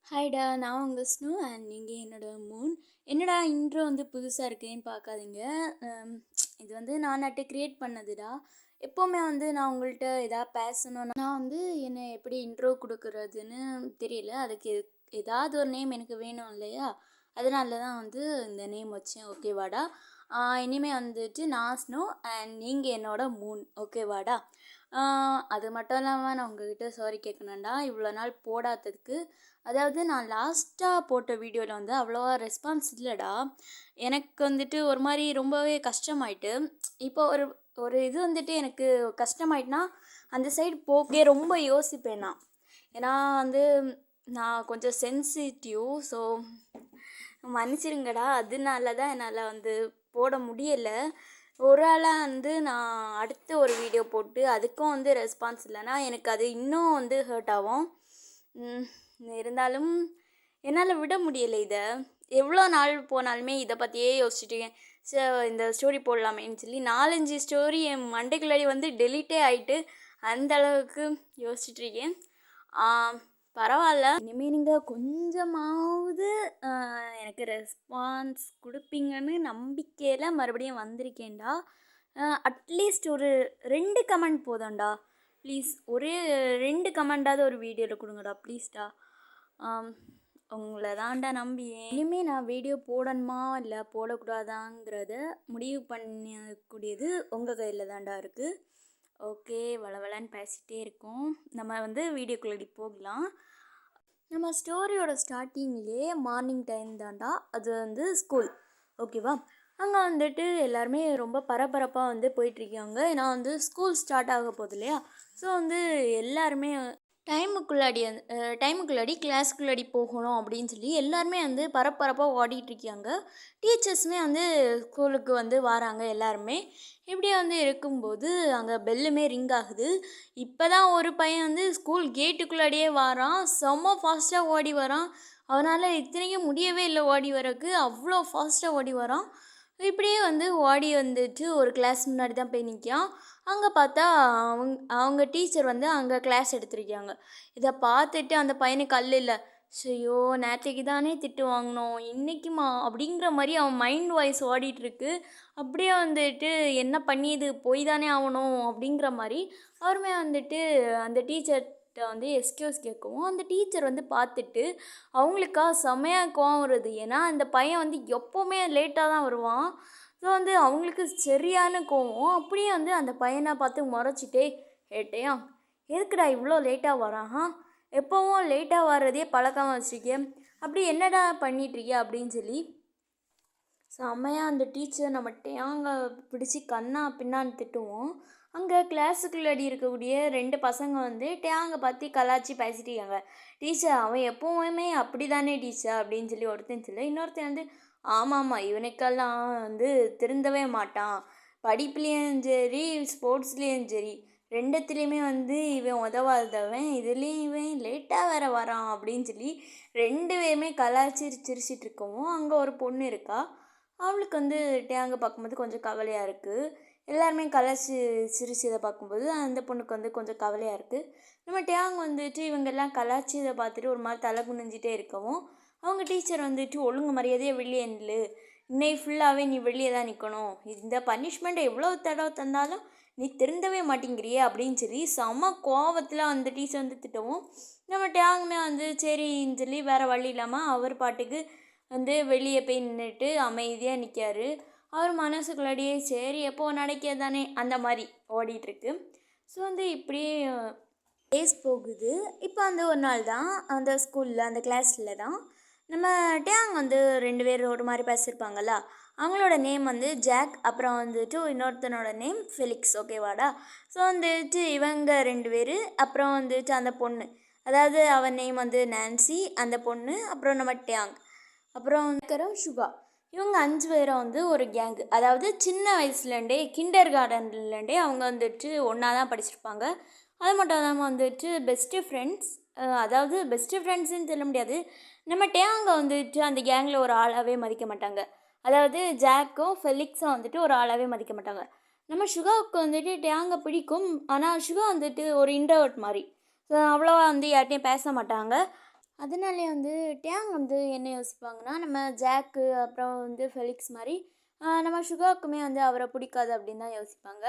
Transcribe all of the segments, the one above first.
ஹாய்டா, நான் உங்கள் snow and நீங்கள் என்னோட மூன். என்னடா இன்ட்ரோ வந்து புதுசாக இருக்கேன்னு பார்க்காதீங்க. அம், இது வந்து நான் நட்டு க்ரியேட் பண்ணதுடா. எப்போவுமே வந்து நான் உங்கள்கிட்ட எதாவது பேசணும்னா நான் வந்து என்னை எப்படி இன்ட்ரோ கொடுக்குறதுன்னு தெரியல. அதுக்கு ஏதாவது ஒரு நேம் எனக்கு வேணும் இல்லையா? அதனால தான் வந்து இந்த நேம் வச்சேன். ஓகேவாடா? இனிமேல் வந்துட்டு நான் ஸ்னோ அண்ட் நீங்கள் என்னோட மூன். ஓகேவாடா? அது மட்டும் இல்லாமல் நான் உங்ககிட்ட சாரி கேட்கணும்டா, இவ்வளோ நாள் போடாததுக்கு. அதாவது நான் லாஸ்ட்டாக போட்ட வீடியோவில் வந்து அவ்வளோவா ரெஸ்பான்ஸ் இல்லைடா. எனக்கு வந்துட்டு ஒரு மாதிரி ரொம்பவே கஷ்டமாயிட்டு. இப்போ ஒரு ஒரு இது வந்துட்டு எனக்கு கஷ்டமாயிட்டுனா அந்த சைடு போகவே ரொம்ப யோசிப்பேன் நான். ஏன்னா வந்து நான் கொஞ்சம் சென்சிட்டிவ். ஸோ மன்னிச்சிருங்கடா. அதனால தான் என்னால் வந்து போட முடியலை. ஒரு ஆளாக வந்து நான் அடுத்த ஒரு வீடியோ போட்டு அதுக்கும் வந்து ரெஸ்பான்ஸ் இல்லைன்னா எனக்கு அது இன்னும் வந்து ஹர்ட் ஆகும். இருந்தாலும் என்னால் விட முடியலை இதை. எவ்வளோ நாள் போனாலுமே இதை பற்றியே யோசிச்சுட்டு இந்த ஸ்டோரி போடலாமேன்னு சொல்லி 4-5 ஸ்டோரி என் மண்டைக்குள்ளாடி வந்து டெலீட்டே ஆகிட்டு அந்த அளவுக்கு யோசிச்சுட்ருக்கேன். பரவாயில்ல, இனிமேல் நீங்கள் கொஞ்சமாவது எனக்கு ரெஸ்பான்ஸ் கொடுப்பீங்கன்னு நம்பிக்கையில் மறுபடியும் வந்திருக்கேன்டா. அட்லீஸ்ட் ஒரு 2 கமெண்ட் போதும்டா. ப்ளீஸ் ஒரே 2 கமெண்டாவது ஒரு வீடியோவில் கொடுங்கடா ப்ளீஸ்டா. உங்களை தான்டா நம்பி இனிமேல் நான் வீடியோ போடணுமா இல்லை போடக்கூடாதாங்கிறத முடிவு பண்ணக்கூடியது உங்கள் கையில் தான்டா இருக்குது. ஓகே, வளவலன்னு பேசிகிட்டே இருக்கோம். நம்ம வந்து வீடியோக்குள்ளே போகலாம். நம்ம ஸ்டோரியோட ஸ்டார்டிங்லேயே மார்னிங் டைம் தான்டா. அது வந்து ஸ்கூல். ஓகேவா? அங்கே வந்துட்டு எல்லாருமே ரொம்ப பரபரப்பாக வந்து போயிட்டுருக்காங்க. ஏன்னா வந்து ஸ்கூல் ஸ்டார்ட் ஆக போகுது இல்லையா? ஸோ வந்து எல்லாருமே டைமுக்குள்ளாடி கிளாஸுக்குள்ளாடி போகணும் அப்படின்னு சொல்லி எல்லாருமே வந்து பரபரப்பாக ஓடிட்டுருக்காங்க. டீச்சர்ஸுமே வந்து ஸ்கூலுக்கு வந்து வராங்க எல்லாருமே. இப்படியே வந்து இருக்கும்போது அங்கே பெல்லுமே ரிங் ஆகுது. இப்போ தான் ஒரு பையன் வந்து ஸ்கூல் கேட்டுக்குள்ளாடியே வரான். செம்ம ஃபாஸ்ட்டாக ஓடி வரான். அவனால் இத்தனைக்கும் முடியவே இல்லை ஓடி வரக்கு. அவ்வளோ ஃபாஸ்ட்டாக ஓடி வரான். இப்படியே வந்து ஓடி வந்துட்டு ஒரு கிளாஸ் முன்னாடி தான் போய் நிற்கான். அங்கே பார்த்தா அவங்க டீச்சர் வந்து அங்கே கிளாஸ் எடுத்திருக்காங்க. இதை பார்த்துட்டு அந்த பையனுக்கு கல் இல்லை. ஐயோ, நேற்றுக்கு தானே திட்டு வாங்கினோம், இன்றைக்குமா அப்படிங்கிற மாதிரி அவன் மைண்ட் வாய்ஸ் ஓடிட்டுருக்கு. அப்படியே வந்துட்டு என்ன பண்ணி இது போய் தானே ஆகணும் அப்படிங்கிற மாதிரி அவருமே வந்துட்டு அந்த டீச்சர்கிட்ட வந்து எக்ஸ்கியூஸ் கேட்கவும் அந்த டீச்சர் வந்து பார்த்துட்டு அவங்களுக்கா செமையாக கோவம் வருது. ஏன்னா அந்த பையன் வந்து எப்போவுமே லேட்டாக தான் வருவான். ஸோ வந்து அவங்களுக்கு சரியான கோவம். அப்படியே வந்து அந்த பையனை பார்த்து முறைச்சிட்டே, ஏட்டையா எதுக்குடா இவ்வளோ லேட்டாக வரான்? எப்போவும் லேட்டாக வர்றதே பழக்கமாக வச்சுருக்கேன், அப்படி என்னடா பண்ணிகிட்ருக்கிய அப்படின்னு சொல்லி செம்மையாக அந்த டீச்சர் நம்ம டேங்க பிடிச்சி கண்ணா பின்னான்னு திட்டுவோம். அங்கே கிளாஸுக்குள்ளடி இருக்கக்கூடிய 2 பசங்க வந்து டேங்க பற்றி கலாச்சி பேசிட்டு இருக்காங்க. டீச்சர் அவன் எப்போவுமே அப்படி தானே டீச்சர் அப்படின்னு சொல்லி ஒருத்தன் சொல்லி இன்னொருத்தன் வந்து ஆமாம்மா இவனுக்கெல்லாம் வந்து திருந்தவே மாட்டான், படிப்புலேயும் சரி ஸ்போர்ட்ஸ்லேயும் சரி ரெண்டுத்துலேயுமே வந்து இவன் உதவாதவன், இதுலேயும் இவன் லேட்டாக வேற வரான் அப்படின்னு சொல்லி 2 பேருமே கலாச்சி சிரிச்சிட்டு இருக்கவும் அங்கே ஒரு பொண்ணு இருக்கா. அவளுக்கு வந்து டேங்க பார்க்கும்போது கொஞ்சம் கவலையாக இருக்குது. எல்லாருமே கலாச்சி சிரிச்சதை பார்க்கும்போது அந்த பொண்ணுக்கு வந்து கொஞ்சம் கவலையாக இருக்குது. நம்ம டேங்க வந்துட்டு இவங்கெல்லாம் கலாச்சியதை பார்த்துட்டு ஒரு மாதிரி தலை குனிஞ்சிட்டே இருக்கவும் அவங்க டீச்சர் வந்துட்டு ஒழுங்கு மரியாதையாக வெளியே நில்லு, இன்னைக்கு ஃபுல்லாகவே நீ வெளியே தான் நிற்கணும், இந்த பனிஷ்மெண்ட்டை எவ்வளோ தடவை தந்தாலும் நீ திருந்தவே மாட்டேங்கிறியே அப்படின்னு சொல்லி செம்ம கோவத்தில் அந்த டீச்சர் வந்து திட்டவும் நம்ம டேங்குமே வந்து சரின்னு சொல்லி வேறு வழி இல்லாமல் அவர் பாட்டுக்கு வந்து வெளியே போய் நின்றுட்டு அமைதியாக நிற்காரு. அவர் மனசுக்குள்ளாடியே சரி எப்போ நடக்கிறது தானே அந்த மாதிரி ஓடிட்டுருக்கு. ஸோ வந்து இப்படியே டேஸ் போகுது. இப்போ வந்து ஒரு நாள் தான் அந்த ஸ்கூலில் அந்த கிளாஸில் தான் நம்ம டேங் வந்து 2 பேர் ஒரு மாதிரி பேசியிருப்பாங்கள்ல, அவங்களோட நேம் வந்து ஜாக், அப்புறம் வந்துட்டு இன்னொருத்தனோட நேம் ஃபெலிக்ஸ். ஓகேவாடா? ஸோ வந்துட்டு இவங்க 2 பேர், அப்புறம் வந்துட்டு அந்த பொண்ணு, அதாவது அவன் நேம் வந்து நான்சி, அந்த பொண்ணு, அப்புறம் நம்ம டேங், அப்புறம் சுகா. இவங்க 5 பேரும் வந்து ஒரு கேங்கு. அதாவது சின்ன வயசுலேருந்தே கிண்டர் கார்டன்லேருந்தே அவங்க வந்துட்டு ஒன்றா தான் படிச்சிருப்பாங்க. அது மட்டும் இல்லாமல் வந்துட்டு பெஸ்ட்டு ஃப்ரெண்ட்ஸ். அதாவது பெஸ்ட்டு ஃப்ரெண்ட்ஸுன்னு சொல்ல முடியாது. நம்ம டேங்கை வந்துட்டு அந்த கேங்கில் ஒரு ஆளாகவே மதிக்க மாட்டாங்க. அதாவது ஜாக்கும் ஃபெலிக்ஸும் வந்துட்டு ஒரு ஆளாகவே மதிக்க மாட்டாங்க. நம்ம சுகாவுக்கு வந்துட்டு டேங்கை பிடிக்கும். ஆனால் சுகா வந்துட்டு ஒரு இன்ட்ரோவர்ட் மாதிரி. ஸோ அவ்வளோவா வந்து யார்கிட்டையும் பேச மாட்டாங்க. அதனாலே வந்து டேங் வந்து என்ன யோசிப்பாங்கன்னா, நம்ம ஜாக்கு அப்புறம் வந்து ஃபெலிக்ஸ் மாரி நம்ம சுகாவுக்குமே வந்து அவர பிடிக்காது அப்படின்னு தான் யோசிப்பாங்க.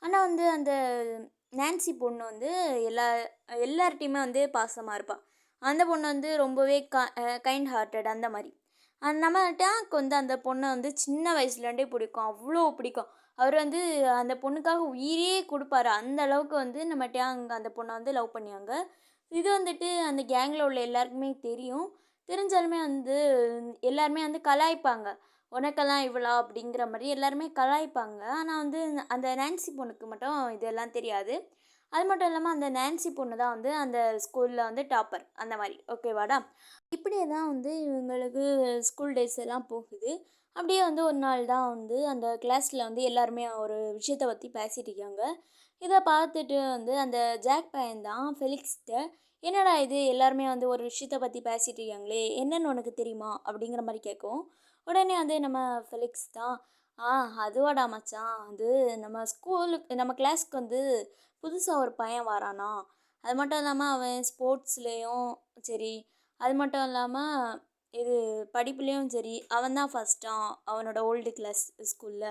ஆனா வந்து அந்த நான்சி பொண்ணு வந்து எல்லா எல்லார்ட்டயுமே வந்து பாசமா இருப்பா. அந்த பொண்ணு வந்து ரொம்பவே கைண்ட் ஹார்ட்டட் அந்த மாரி. நம்ம டேங்க் வந்து அந்த பொண்ண வந்து சின்ன வயசுலேருந்தே பிடிக்கும். அவ்ளோ பிடிக்கும். அவரு வந்து அந்த பொண்ணுக்காக உயிரையே குடுப்பாரு. அந்த அளவுக்கு வந்து நம்ம டேங் அந்த பொண்ண வந்து லவ் பண்ணியாங்க. இது வந்துட்டு அந்த கேங்கில உள்ள எல்லாருக்குமே தெரியும். தெரிஞ்சாலுமே வந்து எல்லாருமே வந்து கலாய்ப்பாங்க. "உனக்கெல்லாம் இவளா?" அப்படிங்கிற மாரி எல்லாருமே கலாய்ப்பாங்க. ஆனா வந்து அந்த நான்சி பொண்ணுக்கு மட்டும் இதெல்லாம் தெரியாது. அது மட்டும் இல்லாம அந்த நான்சி பொண்ணு தான் வந்து அந்த ஸ்கூல்ல வந்து டாப்பர் அந்த மாரி. ஓகேவாடா? இப்படியே தான் வந்து இவங்களுக்கு ஸ்கூல் டேஸ் எல்லாம் போகுது. அப்படியே வந்து ஒரு நாள் தான் வந்து அந்த கிளாஸ்ல வந்து எல்லாருமே ஒரு விஷயத்த பத்தி பேசிட்டு இருக்காங்க. இத பார்த்துட்டு வந்து அந்த ஜாக் பையன் தான் ஃபெலிக்ஸ்ட்ட, "என்னடா இது எல்லாருமே வந்து ஒரு விஷயத்த பத்தி பேசிட்டு இருக்காங்களே! என்னன்னு உனக்கு தெரியுமா?" அப்படிங்கிற மாரி கேட்கவும், உடனே வந்து நம்ம ஃபெலிக்ஸ் தான், "ஆ அதுவாடா மச்சான், அது நம்ம கிளாஸ்க்கு வந்து புதுசா ஒரு பையன் வரானாம். அது மட்டும் இல்லாம அவன் ஸ்போர்ட்ஸ்லயும் சரி, அது மட்டும் இல்லாம இது படிப்புலயும் சரி, அவன் தான் ஃபர்ஸ்ட்டாம் அவனோட ஓல்டு கிளாஸ் ஸ்கூல்ல.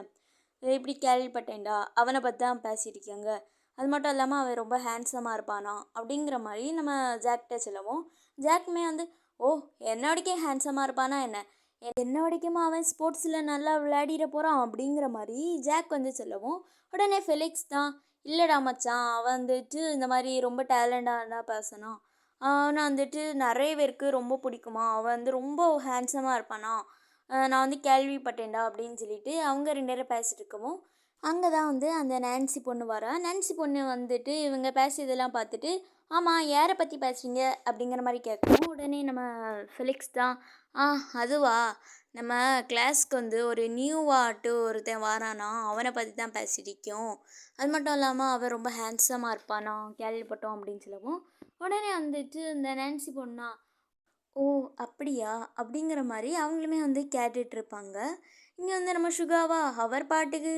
இப்படி கேள்விப்பட்டேன்டா. அவன பத்தி தான் பேசிட்டு இருக்காங்க. அது மட்டும் இல்லாம அவன் ரொம்ப ஹேண்ட்ஸமா இருப்பானாம்." அப்படிங்கிற மாரி நம்ம ஜாக்ட்ட சொல்லவும், ஜாக்குமே வந்து, "ஓ! என்ன வரைக்கும் ஹேண்ட்ஸமா இருப்பானா என்ன? என்ன வரைக்குமா அவன் ஸ்போர்ட்ஸ்ல நல்லா விளையாடிற போறான்?" அப்படிங்கிற மாரி ஜாக் வந்து சொல்லவும், உடனே ஃபெலிக்ஸ் தான், "இல்லடா மச்சான், அவன் வந்துட்டு இந்த மாரி ரொம்ப டேலண்டான பெர்சனாம். அவன வந்துட்டு நெறைய பேருக்கு ரொம்ப பிடிக்குமாம். அவன் வந்து ரொம்ப ஹேண்ட்ஸமா இருப்பானாம். நான் வந்து கேள்விப்பட்டேன்டா." அப்படின்னு சொல்லிட்டு அவங்க 2 பேரும் பேசிட்டு இருக்கவும், அங்க தான் வந்து அந்த நான்சி பொண்ணு வரா. நான்சி பொண்ணு வந்துட்டு இவங்க பேசியதெல்லாம் பார்த்துட்டு, "ஆமா, யார பத்தி பேசுறீங்க?" அப்படிங்கிற மாரி கேட்கவும், உடனே நம்ம ஃபெலிக்ஸ் தான், "ஆ அதுவா, நம்ம கிளாஸ்க்கு வந்து ஒரு நியூவாட்டு ஒருத்தன் வாரானாம். அவன பத்தி தான் பேசிட்டு இருக்கோம். அது மட்டும் இல்லாம அவன் ரொம்ப ஹேண்ட்ஸமா இருப்பானாம். கேள்விப்பட்டோம்." அப்படின்னு சொல்லவும், உடனே வந்துட்டு இந்த நான்சி பொண்ணா, "ஓ! அப்படியா?" அப்படிங்கிற மாரி அவங்களுமே வந்து கேட்டுட்ருப்பாங்க. இங்க வந்து நம்ம சுகாவா, அவர் பாட்டுக்கு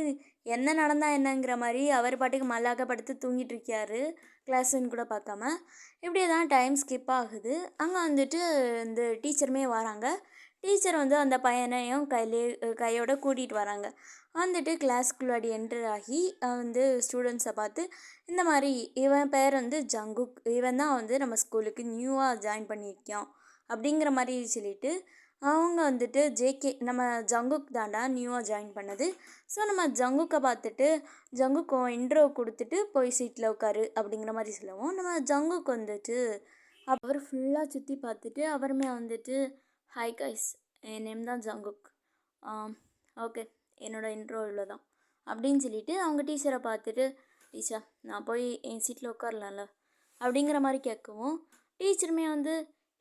என்ன நடந்தா என்னங்கிற மாரி அவர் பாட்டுக்கு மல்லாக்க படுத்து தூங்கிட்டு இருக்காரு. கிளாஸ்ன்னு கூட பார்க்காம. இப்படியே தான் டைம் ஸ்கிப் ஆகுது. அங்க வந்துட்டு இந்த டீச்சருமே வராங்க. டீச்சர் வந்து அந்த பையனையும் கையோட கூட்டிட்டு வராங்க. வந்துட்டு கிளாஸ்க்குள்ளாடி என்டர் ஆகி வந்து ஸ்டூடெண்ட்ஸை பார்த்து, இந்த மாரி இவன் பேர் வந்து ஜங்குக். இவன் தான் வந்து நம்ம ஸ்கூலுக்கு நியூவா ஜாயின் பண்ணியிருக்கான். அப்படிங்கிற மாரி சொல்லிட்டு, அவங்க வந்துட்டு நம்ம ஜங்குக் தான்டா நியூவா ஜாயின் பண்ணது. ஸோ நம்ம ஜங்குக்க பார்த்துட்டு, "ஜங்குக் உன் இன்ட்ரோ குடுத்துட்டு போய் சீட்ல உட்காரு." அப்படிங்கிற மாரி சொல்லவும், நம்ம ஜங்குக் வந்துட்டு அவர் ஃபுல்லா சுத்தி பார்த்துட்டு, அவருமே வந்துட்டு, "ஹாய் காய்ஸ், என் நேம் தான் ஜங்குக். ஆம் ஓகே, என்னோட இன்ட்ரோ இவ்வளோதான்." அப்படின்னு சொல்லிட்டு அவங்க டீச்சரை பார்த்துட்டு, "டீச்சர், நான் போய் என் சீட்ல உட்காரலாம்ல?" அப்படிங்கிற மாரி கேட்கவும், டீச்சருமே வந்து,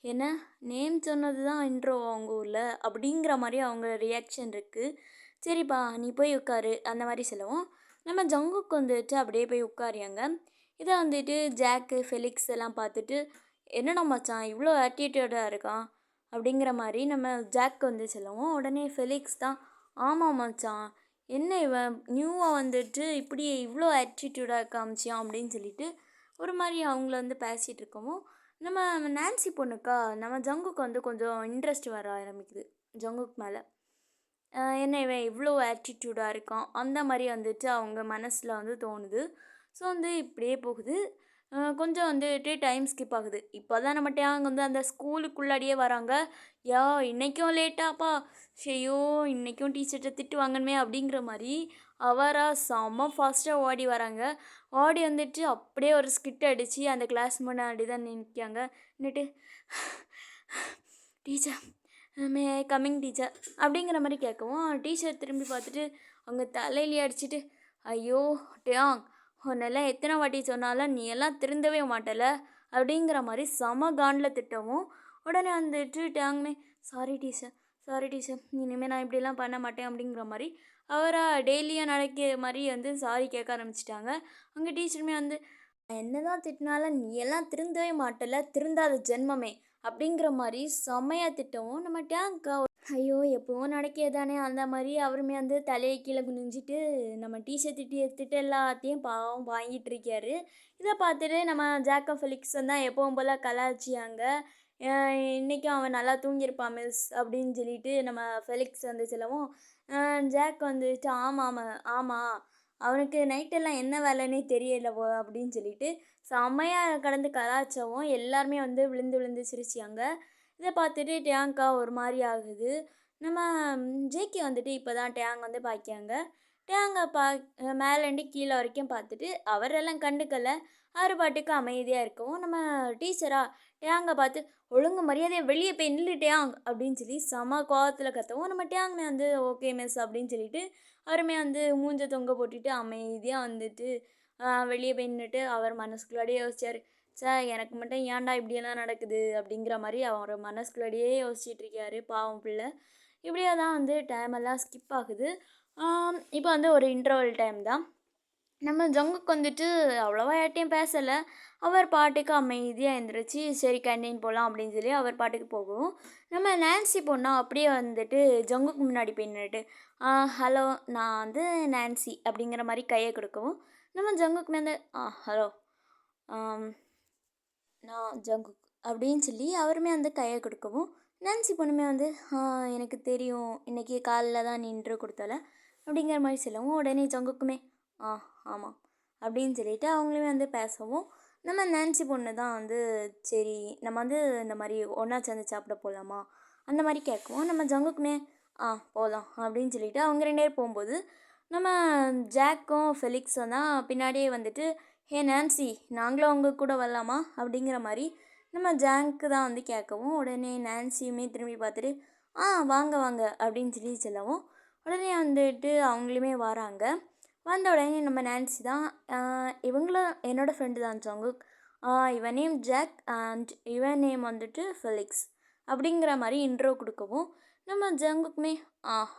"என்ன நேம் சொன்னது தான் இன்ட்ரோவா உங்க ஊர்ல?" அப்படிங்கிற மாரி அவங்க ரியாக்ஷன் இருக்கு. "சரிப்பா, நீ போய் உட்காரு." அந்த மாரி சொல்லவும், நம்ம ஜங்குக் வந்துட்டு அப்படியே போய் உட்காரியாங்க. இத வந்துட்டு ஜாக்கு, ஃபெலிக்ஸ் எல்லாம் பார்த்துட்டு, "என்னடா மச்சான் இவ்வளோ ஆட்டிட்யூடா இருக்கான்?" அப்படிங்கிற மாரி நம்ம ஜாக் வந்து சொல்லவும், உடனே ஃபெலிக்ஸ் தான், "ஆமா மச்சான், என்ன இவன் நியூவா வந்துட்டு இப்படி இவ்வளோ ஆட்டிட்யூடா காமிச்சியான்?" அப்படின்னு சொல்லிட்டு ஒரு மாரி அவங்கள வந்து பேசிட்டு இருக்கவும், நம்ம நான்சி பொண்ணுக்கா நம்ம ஜங்குக்கு வந்து கொஞ்சம் இன்ட்ரெஸ்ட் வர ஆரம்பிக்குது ஜங்குக் மேல. என்ன இவன் இவ்வளோ ஆட்டிட்யூடா இருக்கான், அந்த மாரி வந்துட்டு அவங்க மனசுல வந்து தோணுது. ஸோ வந்து இப்படியே போகுது. கொஞ்சம் வந்துட்டு டைம் ஸ்கிப் ஆகுது. இப்போ தான் நம்ம டேங் வந்து அந்த ஸ்கூலுக்குள்ளாடியே வராங்க. "யா இன்னைக்கும் லேட்டாப்பா? ஐயோ! இன்னைக்கும் டீச்சர்ட்ட திட்டு வாங்கணுமே." அப்படிங்கிற மாரி அவரா செம்ம ஃபாஸ்ட்டாக ஓடி வராங்க. ஓடி வந்துட்டு அப்படியே ஒரு ஸ்கிட் அடிச்சு அந்த கிளாஸ் முன்னாடி தான் நிக்காங்க. நின்னுட்டு, "டீச்சர், மே ஐ கம்மிங் டீச்சர்?" அப்படிங்கிற மாரி கேட்கவும், டீச்சர் திரும்பி பார்த்துட்டு அவங்க தலையிலயே அடிச்சுட்டு, "ஐயோ! டேயாங், உன்னெல்லாம் எத்தனை வாட்டி சொன்னாலும் நீ எல்லாம் திருந்தவே மாட்டல." அப்படிங்கிற மாரி செம காண்டில திட்டவும், உடனே வந்துட்டு டேயாங்குமே, "சாரி டீச்சர், சாரி டீச்சர். இனிமேல் நான் இப்படிலாம் பண்ண மாட்டேன்." அப்படிங்கிற மாரி அவரா டெய்லியும் நடக்கிற மாரி வந்து சாரி கேட்க ஆரம்பிச்சுட்டாங்க. அங்க டீச்சருமே வந்து, "என்னதான் திட்டினாலும் நீ எல்லாம் திருந்தவே மாட்டல, திருந்தாத ஜென்மமே." அப்படிங்கிற மாரி செம்மையா திட்டவும், நம்ம டேங்க்கா, ஐயோ! எப்பவும் நடக்கிறது தானே அந்த மாரி அவருமே வந்து தலைய கீழ குனிஞ்சிட்டு நம்ம டீச்சர் திட்டிய திட்டு எல்லாத்தையும் பாவம் வாங்கிட்டு இருக்காரு. இத பார்த்துட்டு நம்ம ஜாக்கப் ஃபெலிக்ஸும் தான் எப்பவும் போல கலாய்ச்சியாங்க. இன்றைக்கும் அவன் நல்லா தூங்கியிருப்பான் மிஸ் அப்படின்னு சொல்லிட்டு நம்ம ஃபெலிக்ஸ் வந்து சொல்லவும், ஜாக் வந்துட்டு ஆமாம் அவனுக்கு நைட்டெல்லாம் என்ன வேலைன்னே தெரியல அப்படின்னு சொல்லிட்டு செம்மையாக கடந்து கலாய்ச்சவும் எல்லாருமே வந்து விழுந்து விழுந்து சிரிச்சாங்க. இதை பார்த்துட்டு டேங்க்கா ஒரு மாதிரி ஆகுது. நம்ம ஜேகே வந்துட்டு இப்போ தான் டேங் வந்து பார்க்காங்க. டேங்கை மேலேண்டு கீழே வரைக்கும் பார்த்துட்டு அவரெல்லாம் கண்டுக்கலை. அவர் பாட்டுக்கு அமைதியாக இருக்கவும் நம்ம டீச்சரா டேங்கை பார்த்து ஒழுங்கு மரியாதையை வெளியே போய் நில்லு டேங் அப்படின்னு சொல்லி செம கோவத்தில் கத்தவும் நம்ம டேங்னே வந்து ஓகே மிஸ் அப்படின்னு சொல்லிட்டு அவருமே வந்து மூஞ்ச தொங்க போட்டுட்டு அமைதியாக வந்துட்டு வெளியே போய் நின்றுட்டு அவர் மனசுக்குள்ளாடியே யோசிச்சார். எனக்கு மட்டும் ஏன்டா இப்படியெல்லாம் நடக்குது அப்படிங்கிற மாதிரி அவர் மனசுக்குள்ளாடியே யோசிச்சுட்டு இருக்காரு பாவம் பிள்ளை. இப்படியே தான் வந்து டைம் எல்லாம் ஸ்கிப் ஆகுது. இப்போ வந்து ஒரு இன்டர்வல் டைம் தான். நம்ம ஜங்குக் வந்துட்டு அவ்வளோவா யார்ட்டையும் பேசலை. அவர் பாட்டுக்கு அமைதியாக எழுந்திரிச்சு சரி கேண்டீன் போகலாம் அப்படின்னு சொல்லி அவர் பாட்டுக்கு போகும். நம்ம நான்சி பொண்ணா அப்படியே வந்துட்டு ஜங்குக்கு முன்னாடி போய் நின்றுட்டு ஹலோ நான் வந்து நான்சி அப்படிங்கிற மாதிரி கையை கொடுக்கவும் நம்ம ஜங்குக்குமே வந்து ஹலோ நான் ஜங்குக் அப்படின்னு சொல்லி அவருமே வந்து கையை கொடுக்கவும் நான்சி பொண்ணுமே வந்து எனக்கு தெரியும் இன்றைக்கி காலையில் தான் நீ இன்ட்ரோ கொடுத்தல அப்படிங்கிற மாதிரி சொல்லவும் உடனே ஜங்குக்குமே ஆமாம் அப்படின்னு சொல்லிட்டு அவங்களுமே வந்து பேசவும் நம்ம நான்சி பொண்ணு தான் வந்து சரி நம்ம வந்து இந்த மாதிரி ஒன்றா சேர்ந்து சாப்பிட போகலாமா அந்த மாதிரி கேட்கவும் நம்ம ஜங்குக்குமே போகலாம் அப்படின்னு சொல்லிட்டு அவங்க 2 பேர் போகும்போது நம்ம ஜாக்கும் ஃபெலிக்ஸும் தான் பின்னாடியே வந்துட்டு ஹே நான்சி நாங்களும் அவங்க கூட வரலாமா அப்படிங்கிற மாதிரி நம்ம ஜாங்க்கு தான் வந்து கேட்கவும் உடனே நான்சியுமே திரும்பி பார்த்துட்டு வாங்க வாங்க அப்படின்னு சொல்லி சொல்லவும் உடனே வந்துட்டு அவங்களுமே வராங்க. வந்த உடனே நம்ம நான்சி தான் இவங்களும் என்னோடய ஃப்ரெண்டு தான் ஜங்குக், இவன் நேம் ஜாக் அண்ட் இவன் நேம் வந்துட்டு ஃபெலிக்ஸ் அப்படிங்கிற மாதிரி இன்ட்ரோ கொடுக்கவும் நம்ம ஜங்குக்குமே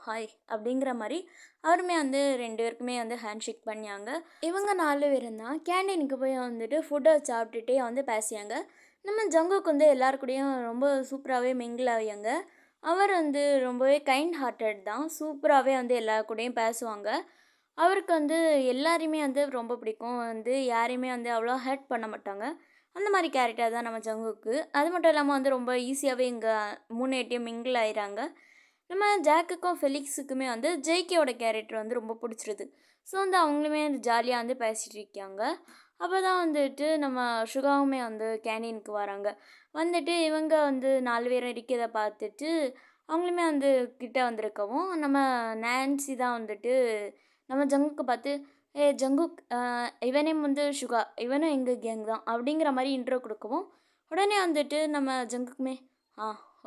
ஹாய் அப்படிங்கிற மாதிரி அவருமே வந்து 2 பேருக்குமே வந்து ஹேண்ட் ஷேக் பண்ணியாங்க. இவங்க 4 பேரும் தான் கேண்டீனுக்கு போய் வந்துட்டு ஃபுட்டை சாப்பிட்டுட்டே வந்து பேசியாங்க. நம்ம ஜங்குக்கு வந்து எல்லாருக்கூடையும் ரொம்ப சூப்பராகவே மிங்கிள் ஆகியாங்க. அவர் வந்து ரொம்பவே கைண்ட் ஹார்ட்டட் தான், சூப்பராகவே வந்து எல்லாரு கூடயும் பேசுவாங்க. அவருக்கு வந்து எல்லாரையுமே வந்து ரொம்ப பிடிக்கும், வந்து யாரையுமே வந்து அவ்வளோ ஹர்ட் பண்ண மாட்டாங்க. அந்த மாதிரி கேரக்டர் தான் நம்ம ஜங்குக்கு. அது மட்டும் இல்லாமல் வந்து ரொம்ப ஈஸியாகவே இங்கே 3 பேர்ட்டையும் மிங்கிள் ஆயிடுறாங்க. நம்ம ஜாக்குக்கும் ஃபெலிக்ஸுக்குமே வந்து ஜேகேயோட கேரக்டர் வந்து ரொம்ப பிடிச்சிருது. ஸோ வந்து அவங்களுமே வந்து ஜாலியாக வந்து பேசிகிட்டு இருக்காங்க. அப்போ தான் வந்துட்டு நம்ம சுகாவுமே வந்து கேண்டீனுக்கு வராங்க. வந்துட்டு இவங்க வந்து 4 பேரும் இருக்கிறத பார்த்துட்டு அவங்களுமே வந்து கிட்ட வந்திருக்கவும் நம்ம நான்சி தான் வந்துட்டு நம்ம ஜங்குக்கு பார்த்து ஜங்குக் இவனே வந்து சுகா இவனும் எங்கள் கேங் தான் அப்படிங்கிற மாதிரி இன்ட்ரோ கொடுக்கவும் உடனே வந்துட்டு நம்ம ஜங்குக்குமே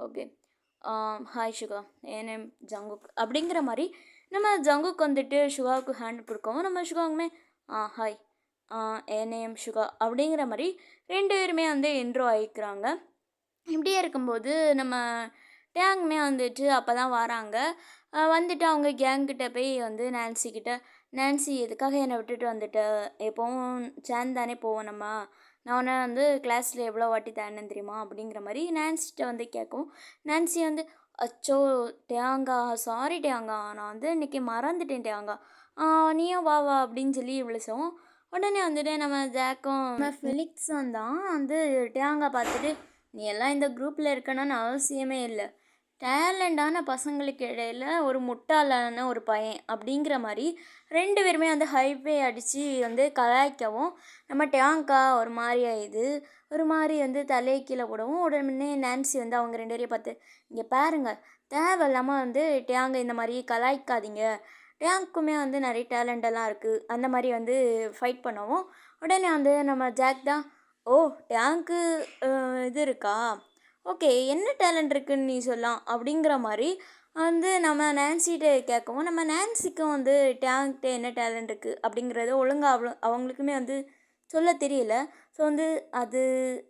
ஓகே ஹாய் சுகா என் நேம் ஜங்குக் அப்படிங்கிற மாதிரி நம்ம ஜங்குக் வந்துட்டு சுகாவுக்கு ஹேண்ட் கொடுக்கவும் நம்ம சுகாவுக்குமே ஹாய் என் நேம் சுகா அப்படிங்கிற மாதிரி 2 பேருமே வந்து இன்ட்ரோ ஆகிக்கிறாங்க. இப்படியே இருக்கும்போது நம்ம டேங்குமே வந்துட்டு அப்போ தான் வராங்க. வந்துட்டு அவங்க கேங்கிட்ட போய் வந்து நான்சி எதுக்காக என்னை விட்டுட்டு வந்துட்ட, எப்போவும் சேர்ந்து தானே போவோம் நம்ம, நான் உன்னை வந்து கிளாஸில் எவ்வளோ வாட்டி தேடினேன் தெரியுமா அப்படிங்கிற மாதிரி நான்சிட்ட வந்து கேட்கும். நான்சி வந்து அச்சோ டேங்கா சாரி டேங்கா நான் வந்து இன்றைக்கி மறந்துட்டேன் டேங்கா, நீயும் வா வா அப்படின்னு சொல்லி விழிச்சோம். உடனே வந்துட்டு நம்ம ஜாக்கும் நம்ம ஃபெலிக்ஸும் தான் வந்து டேங்கா பார்த்துட்டு நீ எல்லாம் இந்த குரூப்பில் இருக்கணும்னு அவசியமே இல்லை, டேலண்டான பசங்களுக்கு இடையில் ஒரு முட்டாளான ஒரு பையன் அப்படிங்கிற மாதிரி 2 பேருமே வந்து ஹைவே அடித்து வந்து கலாய்க்கவும் நம்ம டேங்கா ஒரு மாதிரி ஆயிடுது. ஒரு மாதிரி வந்து தலையை கீழே போடவும் உடனே நான்சி வந்து அவங்க 2 பேரையும் பார்த்து இங்கே பாருங்கள் தேவையில்லாமல் வந்து டேங்கா இந்த மாதிரி கலாய்க்காதீங்க, டேங்க்குமே வந்து நிறைய டேலண்டெல்லாம் இருக்குது அந்த மாதிரி வந்து ஃபைட் பண்ணவும் உடனே வந்து நம்ம ஜாக் தான் டேங்க்கு இது இருக்கா, ஓகே என்ன டேலண்ட் இருக்குதுன்னு நீ சொல்லலாம் அப்படிங்கிற மாதிரி வந்து நம்ம நான்சிகிட்ட கேட்கவும் நம்ம நான்சிக்கும் வந்து டேங்க்கிட்ட என்ன டேலண்ட் இருக்குது அப்படிங்கிறத ஒழுங்காக அவங்களுக்குமே வந்து சொல்ல தெரியல. ஸோ வந்து அது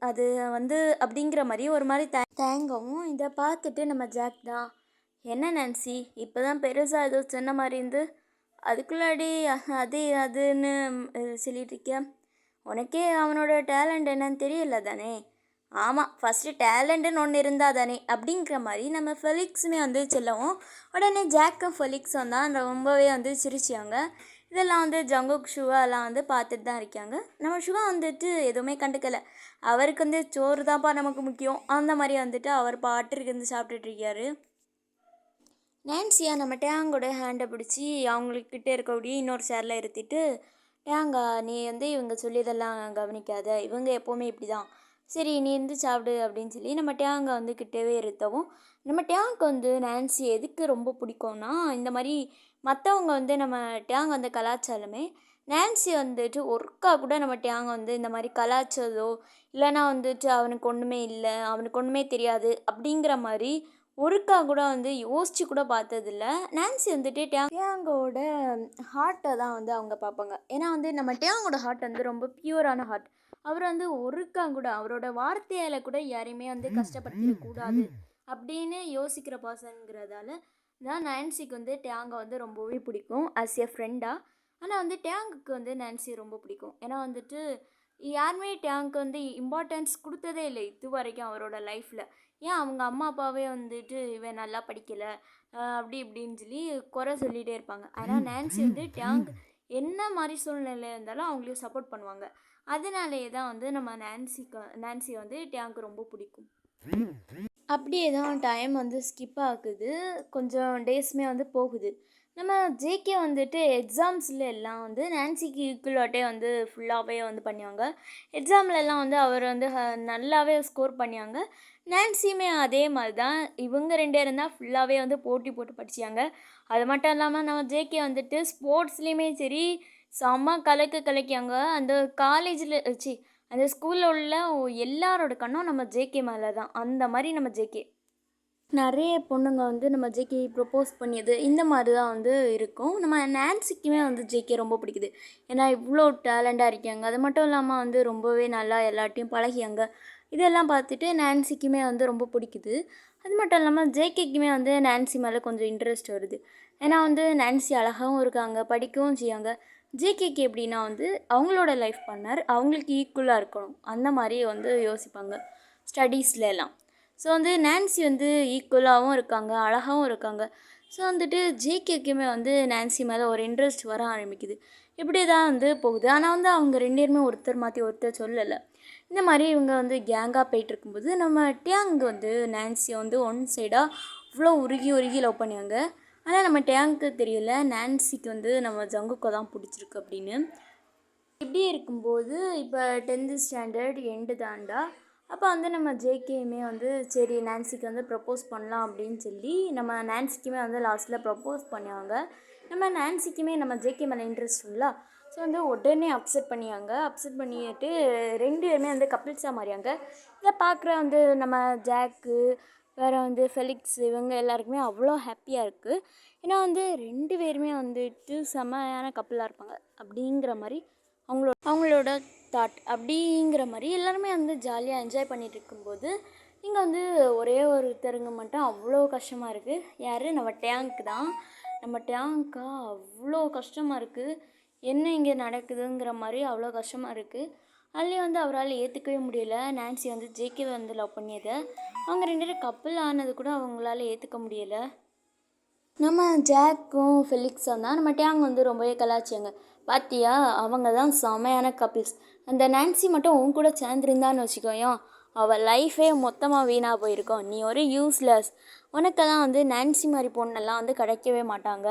அது வந்து அப்படிங்கிற மாதிரி ஒரு மாதிரி தேங்கவும் இதை பார்த்துட்டு நம்ம ஜாக் தான் என்ன நான்சி இப்போ தான் பெருசாக ஏதோ சொன்ன மாதிரி இருந்து அதுக்குள்ளாடி அதுன்னு சொல்லிட்டு இருக்கியா, உனக்கே அவனோட டேலண்ட் என்னன்னு தெரியல தானே, ஆமாம் ஃபஸ்ட்டு டேலண்ட்டுன்னு ஒன்று இருந்தால் தானே அப்படிங்கிற மாதிரி நம்ம ஃபெலிக்ஸுமே வந்து சொல்லவும் உடனே ஜாக்கும் ஃபெலிக்ஸும் தான் ரொம்பவே வந்து சிரிச்சாங்க. இதெல்லாம் வந்து ஜங்குக் சுகா எல்லாம் வந்து பார்த்துட்டு தான் இருக்காங்க. நம்ம சுகா வந்துட்டு எதுவுமே கண்டுக்கல. அவருக்கு வந்து சோறு தான்ப்பா நமக்கு முக்கியம். அந்த மாதிரி வந்துட்டு அவர் பாட்டுக்கு இருந்து சாப்பிட்டுட்டு இருக்காரு. நான்சியா நம்ம டேங்கோட ஹேண்டை பிடிச்சி அவங்கக்கிட்ட இருக்கக்கூடிய இன்னொரு சேரில் இருத்திட்டு, டேங்கா நீ வந்து இவங்க சொல்லியதெல்லாம் கவனிக்காத, இவங்க எப்போவுமே இப்படி தான், சரி நீ இருந்து சாப்பிடு அப்படின்னு சொல்லி நம்ம டேங்கா வந்து கிட்டவே இருத்தவும், நம்ம டேங்க் வந்து நான்சி எதுக்கு ரொம்ப பிடிக்கும்னா, இந்த மாதிரி மற்றவங்க வந்து நம்ம டேங் வந்து கலாச்சாரமே நான்சி வந்துட்டு ஒர்க்கா கூட நம்ம டேங் வந்து இந்த மாதிரி கலாச்சதோ இல்லைன்னா வந்துட்டு அவனுக்கு ஒன்றுமே இல்லை, அவனுக்கு ஒன்றுமே தெரியாது அப்படிங்கிற மாதிரி ஒருக்கா கூட வந்து யோசிச்சு கூட பார்த்ததில்ல. நான்சி வந்துட்டு டேங்கோட ஹார்ட்டை தான் வந்து அவங்க பார்ப்பாங்க. ஏன்னா வந்து நம்ம டேங்கோட ஹார்ட் வந்து ரொம்ப பியூரான ஹார்ட். அவர் வந்து ஒருக்கா கூட அவரோட வார்த்தையால் கூட யாரையுமே வந்து கஷ்டப்படுத்திடக்கூடாது அப்படின்னு யோசிக்கிற பர்சனுங்கிறதால தான் நான்சிக்கு வந்து டேங்கை வந்து ரொம்பவே பிடிக்கும் ஆஸ் எ ஃப்ரெண்டாக. ஆனால் வந்து டேங்குக்கு வந்து நான்சி ரொம்ப பிடிக்கும். ஏன்னா வந்துட்டு யாருமே டேங்க்கு வந்து இம்பார்ட்டன்ஸ் கொடுத்ததே இல்லை இது வரைக்கும் அவரோட லைஃப்பில். ஏன் அவங்க அம்மா அப்பாவே வந்துட்டு இவன் நல்லா படிக்கலை அப்படி இப்படின்னு சொல்லி குறை சொல்லிகிட்டே இருப்பாங்க. ஆனால் நான்சி வந்து டேங்க் என்ன மாதிரி சூழ்நிலை இருந்தாலும் அவங்களையும் சப்போர்ட் பண்ணுவாங்க. அதனாலேயே தான் வந்து நம்ம நான்சி வந்து டேங்க்கு ரொம்ப பிடிக்கும். அப்படியே தான் டைம் வந்து ஸ்கிப் ஆகுது. கொஞ்சம் டேஸுமே வந்து போகுது. நம்ம ஜேகே வந்துட்டு எக்ஸாம்ஸில் எல்லாம் வந்து நான்சிக்கு ஈக்குவலாட்டே வந்து ஃபுல்லாகவே வந்து பண்ணுவாங்க. எக்ஸாம்லலாம் வந்து அவர் வந்து நல்லாவே ஸ்கோர் பண்ணியாங்க. நான்சியுமே அதே மாதிரி தான். இவங்க 2 பேரும் தான் ஃபுல்லாகவே வந்து போட்டி போட்டு படித்தாங்க. அது மட்டும் இல்லாமல் நம்ம ஜேகே வந்துட்டு ஸ்போர்ட்ஸ்லேயுமே சரி செம்ம கலக்கியாங்க. அந்த காலேஜில் அந்த ஸ்கூலில் உள்ள எல்லாரோட கண்ணும் நம்ம ஜேகே மேலே தான். அந்த மாதிரி நம்ம ஜேகே நிறைய பொண்ணுங்க வந்து நம்ம ஜேகே ப்ரப்போஸ் பண்ணியது இந்த மாதிரி தான் வந்து இருக்கும். நம்ம நான்சிக்குமே வந்து ஜேகே ரொம்ப பிடிக்குது. ஏன்னா இவ்வளோ டேலண்டாக இருக்காங்க. அது மட்டும் இல்லாமல் வந்து ரொம்பவே நல்லா எல்லாட்டையும் பழகியாங்க. இதெல்லாம் பார்த்துட்டு நான்சிக்குமே வந்து ரொம்ப பிடிக்குது. அது மட்டும் இல்லாமல் ஜேகேக்குமே வந்து நான்சி மேலே கொஞ்சம் இன்ட்ரெஸ்ட் வருது. ஏன்னா வந்து நான்சி அழகாகவும் இருக்காங்க, படிக்கவும் செய்யாங்க. ஜேகேக்கு எப்படின்னா வந்து அவங்களோட லைஃப் பார்ட்னர் அவங்களுக்கு ஈக்குவலாக இருக்கணும் அந்த மாதிரி வந்து யோசிப்பாங்க ஸ்டடீஸ்லாம். ஸோ வந்து நான்சி வந்து ஈக்குவலாகவும் இருக்காங்க, அழகாகவும் இருக்காங்க. ஸோ வந்துட்டு ஜேகேக்குமே வந்து நான்சி மேலே ஒரு இன்ட்ரெஸ்ட் வர ஆரம்பிக்குது. இப்படி தான் வந்து போகுது. ஆனால் வந்து அவங்க 2 பேருமே ஒருத்தர் மாற்றி ஒருத்தர் சொல்லலை. இந்த மாதிரி இவங்க வந்து கேங்காக போயிட்டுருக்கும்போது நம்ம டேங் வந்து நான்சியை வந்து ஒன் சைடாக அவ்வளோ உருகி லவ் பண்ணியாங்க. ஆனால் நம்ம டேங்க்கு தெரியல நான்சிக்கு வந்து நம்ம ஜங்குக்கை தான் பிடிச்சிருக்கு அப்படின்னு. இப்படி இருக்கும்போது இப்போ 10th ஸ்டாண்டர்ட் எண்டு தாண்டா. அப்போ வந்து நம்ம ஜேகேயுமே வந்து சரி நான்சிக்கு வந்து ப்ரப்போஸ் பண்ணலாம் அப்படின்னு சொல்லி நம்ம நான்சிக்குமே வந்து லாஸ்ட்டில் ப்ரப்போஸ் பண்ணுவாங்க. நம்ம நான்சிக்குமே நம்ம ஜேகே மேலே இன்ட்ரெஸ்ட் இல்லை. ஸோ வந்து உடனே அப்செட் பண்ணிட்டு 2 பேருமே வந்து கப்பிள்ஸாக மாறியாங்க. இதை பார்க்குற வந்து நம்ம ஜாக்கு வேறு வந்து ஃபெலிக்ஸ் இவங்க எல்லாருக்குமே அவ்வளோ ஹாப்பியாக இருக்குது. ஏன்னா வந்து 2 பேருமே வந்துட்டு செம்மையான கப்பிளாக இருப்பாங்க அப்படிங்கிற மாதிரி அவங்களோட தாட். அப்படிங்கிற மாதிரி எல்லாருமே வந்து ஜாலியாக என்ஜாய் பண்ணிகிட்டு இருக்கும்போது இங்கே வந்து ஒரே ஒருத்தருங்க மட்டும் அவ்வளோ கஷ்டமாக இருக்குது. யார்? நம்ம டேங்க் தான். நம்ம டேங்க்கா அவ்வளோ கஷ்டமாக இருக்குது. என்ன இங்கே நடக்குதுங்கிற மாதிரி அவ்வளோ கஷ்டமாக இருக்குது. அதுலேயும் வந்து அவரால் ஏற்றுக்கவே முடியல நான்சி வந்து ஜேகே வந்து லவ் பண்ணியதை. அவங்க 2 பேரும் கப்பிள் ஆனது கூட அவங்களால ஏற்றுக்க முடியலை. நம்ம ஜாக்கும் ஃபெலிக்ஸும் தான் நம்ம டேங் வந்து ரொம்பவே கலாய்ச்சாங்க. பார்த்தியா அவங்க தான் செமையான கப்பிள்ஸ். அந்த நான்சி மட்டும் உன் கூட சேர்ந்துருந்தான்னு வச்சுக்கோயேன், அவள் லைஃபே மொத்தமாக வீணாக போயிருக்கோம். நீ ஒரு யூஸ்லெஸ். உனக்கெல்லாம் வந்து நான்சி மாதிரி பொண்ணெல்லாம் வந்து கிடைக்கவே மாட்டாங்க.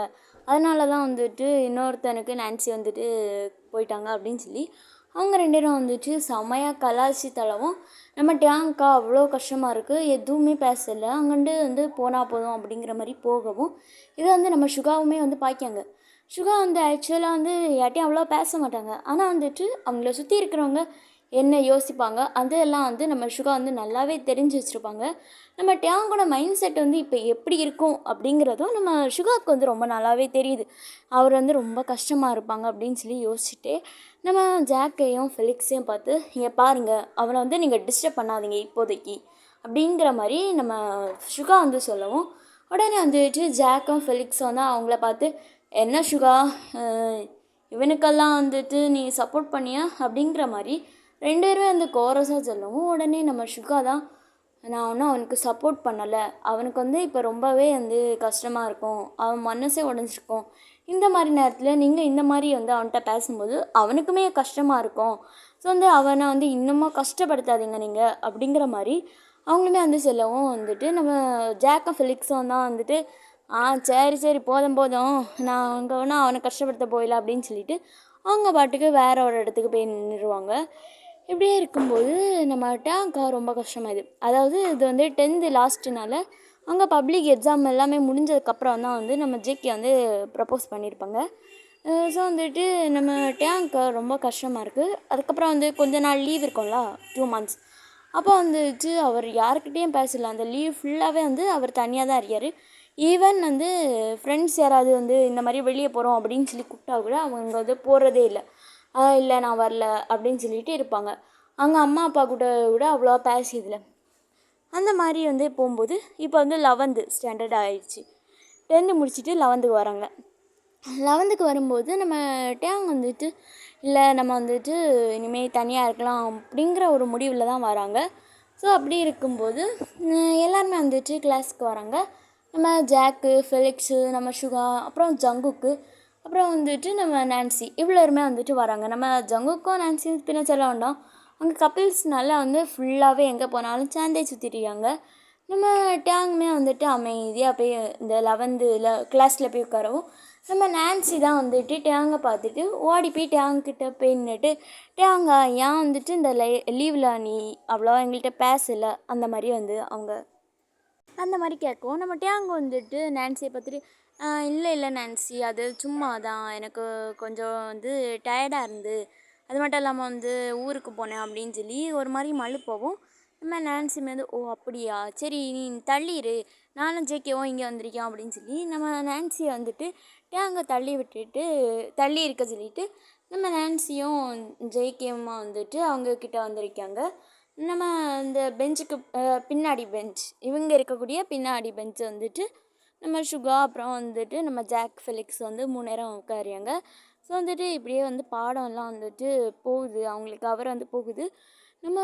அதனால தான் வந்துட்டு இன்னொருத்தனுக்கு நான்சி வந்துட்டு போயிட்டாங்க அப்படின்னு சொல்லி அவங்க 2 பேரும் வந்துட்டு செமையாக கலாய்ச்சி தள்ளவும் நம்ம டேங்க்கா அவ்வளோ கஷ்டமாக இருக்குது. எதுவுமே பேசலை. அங்கேண்டு வந்து போனால் போதும் அப்படிங்கிற மாதிரி போகவும் இதை வந்து நம்ம சுகாவுமே வந்து பார்க்காங்க. சுகா வந்து ஆக்சுவலாக வந்து யார்ட்டையும் அவ்வளோ பேச மாட்டாங்க. ஆனால் வந்துட்டு அவங்கள சுற்றி இருக்கிறவங்க என்ன யோசிப்பாங்க அதெல்லாம் வந்து நம்ம சுகா வந்து நல்லாவே தெரிஞ்சு வச்சுருப்பாங்க. நம்ம டேங்கோட மைண்ட் செட் வந்து இப்போ எப்படி இருக்கும் அப்படிங்கிறதும் நம்ம சுகாவுக்கு வந்து ரொம்ப நல்லாவே தெரியுது. அவர் வந்து ரொம்ப கஷ்டமாக இருப்பாங்க அப்படின்னு சொல்லி யோசிச்சுட்டே நம்ம ஜாக்கையும் ஃபெலிக்ஸையும் பார்த்து இங்கே பாருங்கள் அவனை வந்து நீங்கள் டிஸ்டர்ப் பண்ணாதீங்க இப்போதைக்கு அப்படிங்கிற மாதிரி நம்ம சுகா வந்து சொல்லவும் உடனே வந்துட்டு ஜாக்கும் ஃபெலிக்ஸும் வந்து அவங்கள பார்த்து என்ன சுகா இவனுக்கெல்லாம் வந்துட்டு நீ சப்போர்ட் பண்ணியா அப்படிங்கிற மாதிரி 2 பேருமே வந்து கோரஸாக சொல்லவும் உடனே நம்ம சுகா தான் நான் ஒன்றும் அவனுக்கு சப்போர்ட் பண்ணலை. அவனுக்கு வந்து இப்போ ரொம்பவே வந்து கஷ்டமாக இருக்கும். அவன் மனசே உடஞ்சிருக்கும். இந்த மாதிரி நேரத்தில் நீங்கள் இந்த மாதிரி வந்து அவன்கிட்ட பேசும்போது அவனுக்குமே கஷ்டமாக இருக்கும். ஸோ வந்து அவனை வந்து இன்னமும் கஷ்டப்படுத்தாதீங்க நீங்கள் அப்படிங்கிற மாதிரி அவங்களுமே வந்து சொல்லவும் வந்துட்டு நம்ம ஜாக்கும் ஃபெலிக்ஸும் தான் வந்துட்டு சரி சரி போதும் போதும், நான் அங்கே ஒன்றும் அவனை கஷ்டப்படுத்த போயில அப்படின்னு சொல்லிட்டு அவங்க பாட்டுக்கு வேற ஒரு இடத்துக்கு போய் நின்றுடுவாங்க. இப்படியே இருக்கும்போது நம்ம டேங்க்கா ரொம்ப கஷ்டமாயிது. அதாவது இது வந்து 10th லாஸ்ட்டுனால அங்கே பப்ளிக் எக்ஸாம் எல்லாமே முடிஞ்சதுக்கப்புறம் தான் வந்து நம்ம ஜேகே வந்து ப்ரப்போஸ் பண்ணியிருப்பாங்க. ஸோ வந்துட்டு நம்ம டேங்க்கு ரொம்ப கஷ்டமாக இருக்குது. அதுக்கப்புறம் வந்து கொஞ்ச நாள் லீவ் இருக்கும்ல, 2 months. அப்போ வந்துட்டு அவர் யாருக்கிட்டேயும் பேசல. அந்த லீவ் ஃபுல்லாகவே வந்து அவர் தனியாக தான் இருக்கார். ஈவன் வந்து ஃப்ரெண்ட்ஸ் யாராவது வந்து இந்த மாதிரி வெளியே போகிறோம் அப்படின்னு சொல்லி கூப்பிட்டா கூட அவங்க வந்து போகிறதே இல்லை. இல்லை நான் வரல அப்படின்னு சொல்லிட்டு இருப்பாங்க. அவங்க அம்மா அப்பா கூட அவ்வளோவா பேசியதில்லை. அந்த மாதிரி வந்து போகும்போது இப்போ வந்து 11th ஸ்டாண்டர்ட் ஆயிடுச்சு. 10th முடிச்சுட்டு 11th வராங்க. 11th வரும்போது நம்ம டேங் வந்துட்டு இல்லை நம்ம வந்துட்டு இனிமேல் தனியாக இருக்கலாம் அப்படிங்கிற ஒரு முடிவில் தான் வராங்க. ஸோ அப்படி இருக்கும்போது எல்லாருமே வந்துட்டு கிளாஸுக்கு வராங்க. நம்ம ஜாக்கு, ஃபெலிக்ஸு, நம்ம சுகா, அப்புறம் ஜங்குக்கு, அப்புறம் வந்துட்டு நம்ம நான்சி இவ்வளோருமே வந்துட்டு வராங்க. நம்ம ஜங்குக்கும் நான்சியும் பின்ன சொல்ல வேண்டாம். அங்கே கப்பிள்ஸ்னால வந்து ஃபுல்லாகவே எங்கே போனாலும் சேர்ந்தே சுற்றிட்டுருக்காங்க. நம்ம டேங்குமே வந்துட்டு அமைதியாக போய் இந்த 11th கிளாஸில் போய் உட்காரவும் நம்ம நான்சி தான் வந்துட்டு டேங்கை பார்த்துட்டு ஓடி போய் டேங்கிட்ட போய் நின்றுட்டு, டேங்கா ஏன் வந்துட்டு இந்த லீவில் நீ அவ்வளோவா எங்கள்கிட்ட பேசலை அந்த மாதிரி வந்து அவங்க அந்த மாதிரி கேட்கும். நம்ம டேங் வந்துட்டு நான்சியை பார்த்துட்டு இல்லை இல்லை நான்சி, அது சும்மா தான், எனக்கு கொஞ்சம் வந்து டயர்டாக இருந்து, அது மட்டும் இல்லாமல் வந்து ஊருக்கு போனேன் அப்படின்னு சொல்லி ஒரு மாதிரி மழுப்பவும் நம்ம நான்சிமே வந்து ஓ அப்படியா சரி நீ தள்ளிடு, நானும் ஜேகேவும் இங்கே வந்திருக்கோம் அப்படின்னு சொல்லி நம்ம நான்சியை வந்துட்டு டேங்கை தள்ளி இருக்க சொல்லிட்டு நம்ம நான்சியும் ஜேகேமா வந்துட்டு அவங்கக்கிட்ட வந்திருக்காங்க. நம்ம இந்த பெஞ்சுக்கு பின்னாடி பெஞ்ச் இவங்க இருக்கக்கூடிய பின்னாடி பெஞ்ச் வந்துட்டு நம்ம சுகா, அப்புறம் வந்துட்டு நம்ம ஜாக், ஃபெலிக்ஸ் வந்து 3 நேரம் உட்காரியாங்க. ஸோ வந்துட்டு இப்படியே வந்து பாடம்லாம் வந்துட்டு போகுது, அவங்களுக்கு அவர் வந்து போகுது. நம்ம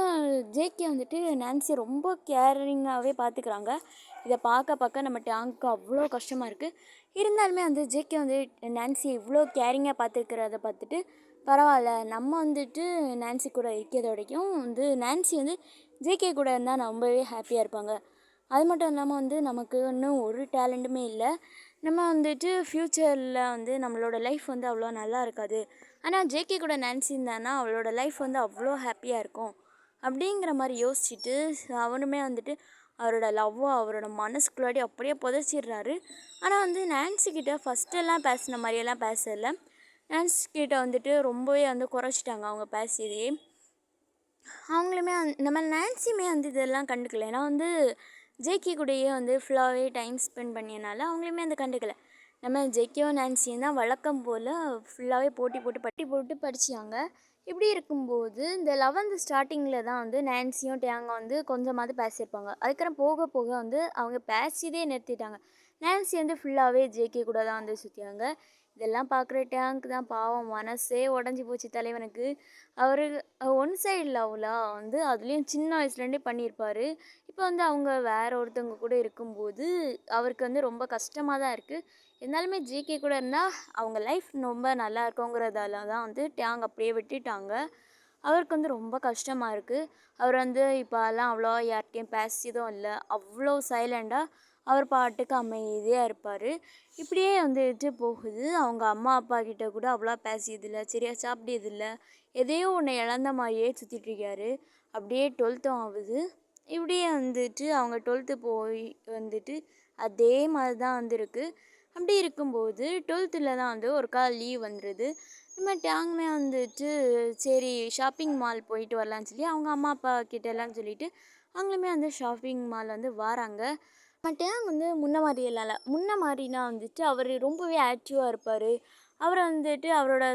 ஜேகே வந்துட்டு நான்சியை ரொம்ப கேரிங்காகவே பார்த்துக்குறாங்க. இதை பார்க்க நம்ம டேங்க்கு அவ்வளோ கஷ்டமாக இருக்குது. இருந்தாலுமே வந்து ஜேகே வந்து நான்சியை இவ்வளோ கேரிங்காக பார்த்துக்கிறத பார்த்துட்டு பரவாயில்ல, நம்ம வந்துட்டு நான்சி கூட இருக்கிறத வரைக்கும் வந்து நான்சி வந்து ஜேகே கூட இருந்தால் ரொம்பவே ஹாப்பியாக இருப்பாங்க. அது மட்டும் இல்லாமல் வந்து நமக்கு இன்னும் ஒரு டேலண்ட்டுமே இல்லை. நம்ம வந்துட்டு ஃப்யூச்சரில் வந்து நம்மளோட லைஃப் வந்து அவ்வளோ நல்லா இருக்காது. ஆனால் ஜேகே கூட நான்சி இருந்தானா அவளோட லைஃப் வந்து அவ்வளோ ஹாப்பியாக இருக்கும் அப்படிங்கிற மாதிரி யோசிச்சுட்டு அவனுமே வந்துட்டு அவரோட லவ்வை அவரோட மனசுக்குள்ளாடி அப்படியே புதைச்சிடுறாரு. ஆனால் வந்து நான்சி கிட்ட ஃபஸ்ட்டெல்லாம் பேசின மாதிரியெல்லாம் பேசலை. நான்சி கிட்ட வந்துட்டு ரொம்பவே வந்து குறைச்சிட்டாங்க அவங்க பேசியதையே. அவங்களுமே நம்ம நான்சியுமே வந்து இதெல்லாம் கண்டுக்கல. ஏன்னா வந்து ஜேகே கூடயே வந்து ஃபுல்லாகவே டைம் ஸ்பெண்ட் பண்ணியனால அவங்களையுமே அந்த கண்டுக்கலை. நம்ம ஜேகேவும் நான்சியும் தான் வழக்கம் போல் ஃபுல்லாகவே போட்டி போட்டு படித்தாங்க. இப்படி இருக்கும்போது இந்த 11th ஸ்டார்டிங்கில் தான் வந்து நான்சியும் டேங்கும் வந்து கொஞ்சமாவது பேசியிருப்பாங்க. அதுக்கப்புறம் போக போக வந்து அவங்க பேசியதே நிறுத்திட்டாங்க. நான்சி வந்து ஃபுல்லாகவே ஜேகே கூட தான் வந்து சுற்றியாங்க. இதெல்லாம் பார்க்குற டேங்க் தான் பாவம் மனசே உடஞ்சி போச்சு தலைவனுக்கு. அவர் ஒன் சைடு லவ்லாம் வந்து அதுலேயும் சின்ன வயசுலேருந்தே பண்ணியிருப்பார். இப்போ வந்து அவங்க வேற ஒருத்தவங்க கூட இருக்கும்போது அவருக்கு வந்து ரொம்ப கஷ்டமாக தான் இருக்குது. இருந்தாலுமே ஜேகே கூட இருந்தால் அவங்க லைஃப் ரொம்ப நல்லா இருக்குங்கிறதால தான் வந்து டேங் அப்படியே விட்டுட்டாங்க. அவருக்கு வந்து ரொம்ப கஷ்டமாக இருக்குது. அவர் வந்து இப்போலாம் அவ்வளோவா யார்கிட்டையும் பேசியதும் இல்லை. அவ்வளோ சைலண்டாக அவர் பாட்டுக்கு அமைதியாக இருப்பார். இப்படியே வந்துட்டு போகுது. அவங்க அம்மா அப்பா கிட்ட கூட அவ்வளோ பேசியதில்லை, சரியா சாப்பிட்டதில்லை, எதையோ ஒன்று இழந்த மாதிரியே சுற்றிட்டுருக்காரு. அப்படியே 12th ஆகுது. இப்படியே வந்துட்டு அவங்க 12th போய் வந்துட்டு அதே மாதிரி தான் வந்துருக்கு. அப்படி இருக்கும்போது 12th தான் வந்து ஒருக்கா லீவ் வந்துடுது. நம்ம டேங்குமே வந்துட்டு சரி ஷாப்பிங் மால் போயிட்டு வரலான்னு சொல்லி அவங்க அம்மா அப்பா கிட்டலாம் சொல்லிவிட்டு அவங்களுமே வந்து ஷாப்பிங் மால் வந்து வராங்க. டேங் வந்து முன்ன மாதிரினா வந்துட்டு அவர் ரொம்பவே ஆக்டிவாக இருப்பார். அவர் வந்துட்டு அவரோட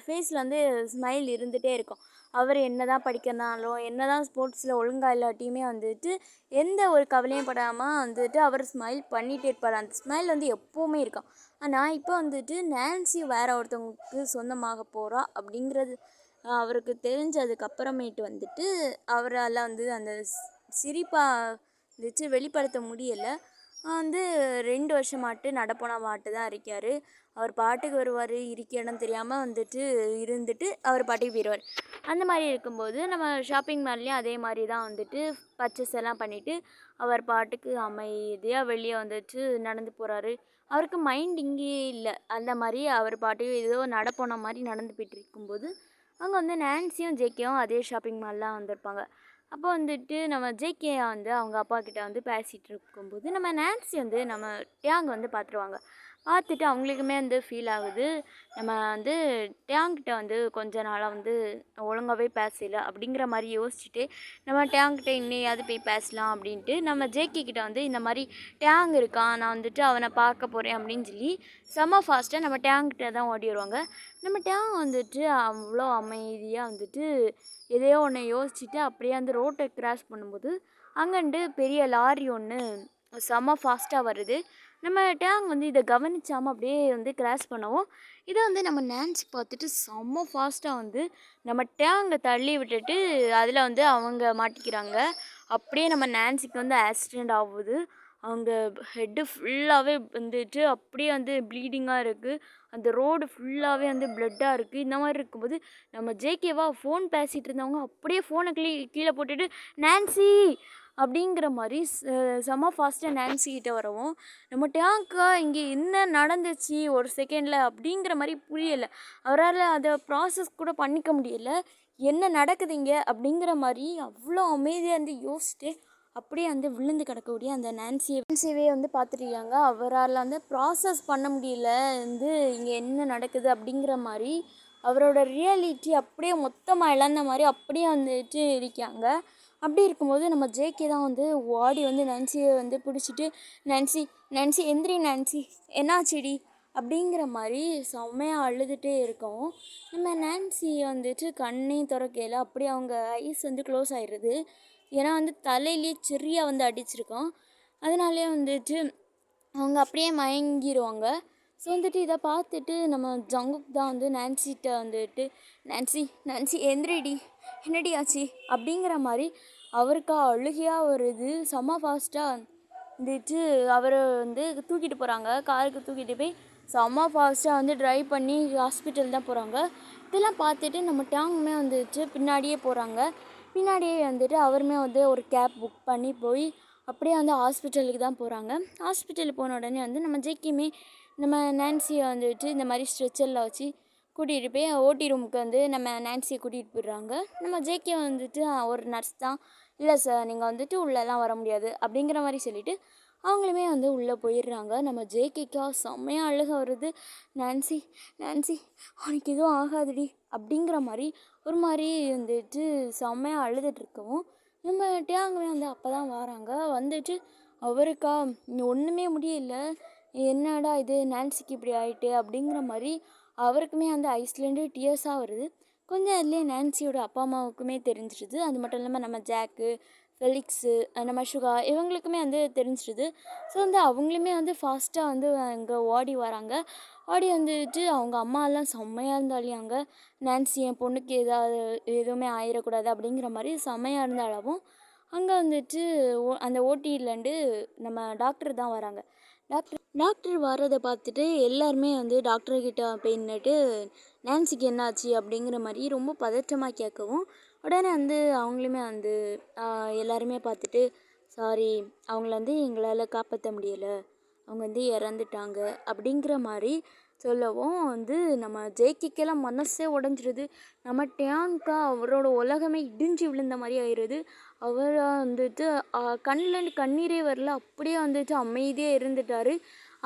ஃபேஸில் வந்து ஸ்மைல் இருந்துகிட்டே இருக்கும். அவர் என்ன தான் படிக்கிறனாலும் என்ன தான் ஸ்போர்ட்ஸில் ஒழுங்காக இல்லாட்டியுமே வந்துட்டு எந்த ஒரு கவலையும் படாமல் வந்துட்டு அவர் ஸ்மைல் பண்ணிகிட்டே இருப்பார். அந்த ஸ்மைல் வந்து எப்போவுமே இருக்கும். ஆனால் இப்போ வந்துட்டு நான்சி வேற ஒருத்தவங்களுக்கு சொந்தமாக போகிறா அப்படிங்கிறது அவருக்கு தெரிஞ்சதுக்கப்புறமேட்டு வந்துட்டு அவரால் வந்து அந்த சிரிப்பாக இருந்துச்சு, வெளிப்படுத்த முடியலை. வந்து 2 வருஷமாட்டு நடப்போனா மாட்டு தான் இருக்கார். அவர் பாட்டுக்கு வருவார், இருக்க இடம் தெரியாமல் வந்துட்டு இருந்துட்டு அவர் பாட்டுக்கு போயிடுவார். அந்த மாதிரி இருக்கும்போது நம்ம ஷாப்பிங் மால்லையும் அதே மாதிரி தான் வந்துட்டு பர்ச்சேஸ் எல்லாம் பண்ணிவிட்டு அவர் பாட்டுக்கு அமைதியாக வெளியே வந்துட்டு நடந்து போகிறாரு. அவருக்கு மைண்ட் இங்கேயே இல்லை. அந்த மாதிரி அவர் பாட்டுக்கு ஏதோ நடப்போன மாதிரி நடந்து போயிட்டு இருக்கும்போது அங்கே வந்து நான்சியும் ஜேகேவும் அதே ஷாப்பிங் மால்லாம் வந்திருப்பாங்க. அப்போ வந்துட்டு நம்ம ஜேகே வந்து அவங்க அப்பா கிட்ட வந்து பேசிகிட்டு இருக்கும்போது நம்ம நான்சி வந்து நம்ம டேங் வந்து பார்த்துருவாங்க. பார்த்துட்டு அவங்களுக்குமே வந்து ஃபீல் ஆகுது, நம்ம வந்து டேங்கிட்ட வந்து கொஞ்ச நாளாக வந்து ஒழுங்காகவே பேசல அப்படிங்கிற மாதிரி யோசிச்சுட்டு நம்ம டேங்கிட்ட இன்னையாவது போய் பேசலாம் அப்படின்ட்டு நம்ம ஜேகே கிட்ட வந்து இந்த மாதிரி டேங் இருக்கான், நான் வந்துட்டு அவனை பார்க்க போகிறேன் அப்படின்னு சொல்லி செம்ம ஃபாஸ்ட்டாக நம்ம டேங்கிட்ட தான் ஓடி வருவாங்க. நம்ம டேங் வந்துட்டு அவ்வளோ அமைதியாக வந்துட்டு எதையோ ஒன்று யோசிச்சுட்டு அப்படியே அந்த ரோட்டை கிராஸ் பண்ணும்போது அங்கேண்டு பெரிய லாரி ஒன்று செம்ம ஃபாஸ்ட்டாக வருது. நம்ம டேங் வந்து இதை கவனிக்காமல் அப்படியே வந்து கிராஸ் பண்ணவும் இதை வந்து நம்ம நான்சி பார்த்துட்டு செம்ம ஃபாஸ்ட்டாக வந்து நம்ம டேங்கை தள்ளி விட்டுட்டு அதில் வந்து அவங்க மாட்டிக்கிறாங்க. அப்படியே நம்ம நான்சிக்கு வந்து ஆக்சிடெண்ட் ஆகுது. அவங்க ஹெட்டு ஃபுல்லாகவே வந்துட்டு அப்படியே வந்து ப்ளீடிங்காக இருக்குது. அந்த ரோடு ஃபுல்லாகவே வந்து ப்ளட்டாக இருக்குது. இந்த மாதிரி இருக்கும்போது நம்ம ஜேகேவா ஃபோன் பேசிகிட்டு இருந்தவங்க அப்படியே ஃபோனை கீழே போட்டுட்டு நான்சி அப்படிங்கிற மாதிரி செம்ம ஃபாஸ்ட்டாக நான்சி கிட்ட வரவும் நம்ம டேங்க்கா இங்கே என்ன நடந்துச்சு ஒரு செகண்டில் அப்படிங்கிற மாதிரி புரியலை. அவரால் அதை ப்ராசஸ் கூட பண்ணிக்க முடியலை, என்ன நடக்குது இங்கே அப்படிங்கிற மாதிரி அவ்வளோ அமைதியாக இருந்து யோசிச்சுட்டு அப்படியே வந்து விழுந்து கிடக்கக்கூடிய அந்த நான்சியவே வந்து பார்த்துட்ருக்காங்க. அவரால் வந்து ப்ராசஸ் பண்ண முடியல, வந்து இங்கே என்ன நடக்குது அப்படிங்கிற மாதிரி அவரோட ரியாலிட்டி அப்படியே மொத்தமாக இழந்த மாதிரி அப்படியே வந்துட்டு இருக்காங்க. அப்படி இருக்கும்போது நம்ம ஜேகே தான் வந்து ஓடி வந்து நான்சியை வந்து பிடிச்சிட்டு நான்சி நான்சி எந்திரி நான்சி என்னாச்சுடி அப்படிங்கிற மாதிரி செம்மையாக அழுதுகிட்டே இருக்கோம். நம்ம நான்சி வந்துட்டு கண்ணையும் திறக்கையில் அப்படியே அவங்க ஐஸ் வந்து க்ளோஸ் ஆகிடுது. ஏன்னா வந்து தலையிலே செரியாக வந்து அடிச்சிருக்கோம். அதனாலே வந்துட்டு அவங்க அப்படியே மயங்கிடுவாங்க. ஸோ வந்துட்டு இதை பார்த்துட்டு நம்ம ஜங்குக் தான் வந்து நான்சிகிட்ட வந்துட்டு நான்சி நான்சி எந்திரிடி என்னடி ஆச்சு அப்படிங்கிற மாதிரி அவருக்கா அழுகையாக வருது. செம்ம ஃபாஸ்ட்டாக வந்துட்டு அவரை வந்து தூக்கிட்டு போகிறாங்க, காருக்கு தூக்கிட்டு போய் செம்ம ஃபாஸ்ட்டாக வந்து ட்ரைவ் பண்ணி ஹாஸ்பிட்டல் தான் போகிறாங்க. இதெல்லாம் பார்த்துட்டு நம்ம டேங்குமே வந்துட்டு பின்னாடியே போகிறாங்க. பின்னாடியே வந்துட்டு அவருமே வந்து ஒரு கேப் புக் பண்ணி போய் அப்படியே வந்து ஹாஸ்பிட்டலுக்கு தான் போகிறாங்க. ஹாஸ்பிட்டலுக்கு போன உடனே வந்து நம்ம ஜேகேமே நம்ம நான்சியை வந்துட்டு இந்த மாதிரி ஸ்ட்ரெச்சரில் வச்சு கூட்டிகிட்டு போய் ஓடி ரூமுக்கு வந்து நம்ம நான்சியை கூட்டிகிட்டு போயிடுறாங்க. நம்ம ஜேகே வந்துட்டு ஒரு நர்ஸ் தான், இல்லை சார் நீங்கள் வந்துட்டு உள்ளெல்லாம் வர முடியாது அப்படிங்கிற மாதிரி சொல்லிவிட்டு அவங்களுமே வந்து உள்ளே போயிடுறாங்க. நம்ம ஜேகேக்கா செம்மையாக அழுக வருது. நான்சி நான்சி அவனுக்கு எதுவும் ஆகாதுடி அப்படிங்கிற மாதிரி ஒரு மாதிரி வந்துட்டு செம்மையாக அழுதுட்ருக்கவும் நம்ம டேங்குமே வந்து அப்போ தான் வராங்க. வந்துட்டு அவருக்கா ஒன்றுமே முடியல, என்னடா இது நான்சிக்கு இப்படி ஆகிட்டு அப்படிங்கிற மாதிரி அவருக்குமே வந்து ஐஸ்லேண்டு டியர்ஸாக வருது. கொஞ்சம் அதுலேயே நான்சியோட அப்பா அம்மாவுக்குமே தெரிஞ்சிடுது. அது மட்டும் இல்லாமல் நம்ம ஜாக்கு, ஃபெலிக்ஸு, நம்ம சுகா இவங்களுக்குமே வந்து தெரிஞ்சிடுது. ஸோ வந்து அவங்களுமே வந்து ஃபாஸ்ட்டாக வந்து அங்கே ஓடி வராங்க. ஓடி வந்துட்டு அவங்க அம்மாலாம் செம்மையாக இருந்தாலியாங்க. நான்சி என் பொண்ணுக்கு எதுவுமே ஆயிடக்கூடாது அப்படிங்கிற மாதிரி செம்மையாக இருந்தாலும் அங்கே வந்துட்டு அந்த ஓடியிலேருந்து நம்ம டாக்டர் தான் வராங்க. டாக்டர் வர்றதை பார்த்துட்டு எல்லாருமே வந்து டாக்டர்கிட்ட போய் நின்றுட்டு நான்சிக்கு என்னாச்சு அப்படிங்கிற மாதிரி ரொம்ப பதற்றமாக கேட்கவும் உடனே வந்து அவங்களுமே வந்து எல்லாருமே பார்த்துட்டு சாரி அவங்கள வந்து எங்களால் காப்பாற்ற முடியலை, அவங்க வந்து இறந்துட்டாங்க அப்படிங்கிற மாதிரி சொல்லவும் வந்து நம்ம ஜேகேக்கெல்லாம் மனசே உடஞ்சிடுது. நம்ம டேங்க்கா அவரோட உலகமே இடிஞ்சு விழுந்த மாதிரி ஆயிடுது. அவரை வந்துட்டு கண்ணில் கண்ணீரே வரல, அப்படியே வந்துட்டு அமைதியாக இருந்துட்டார்.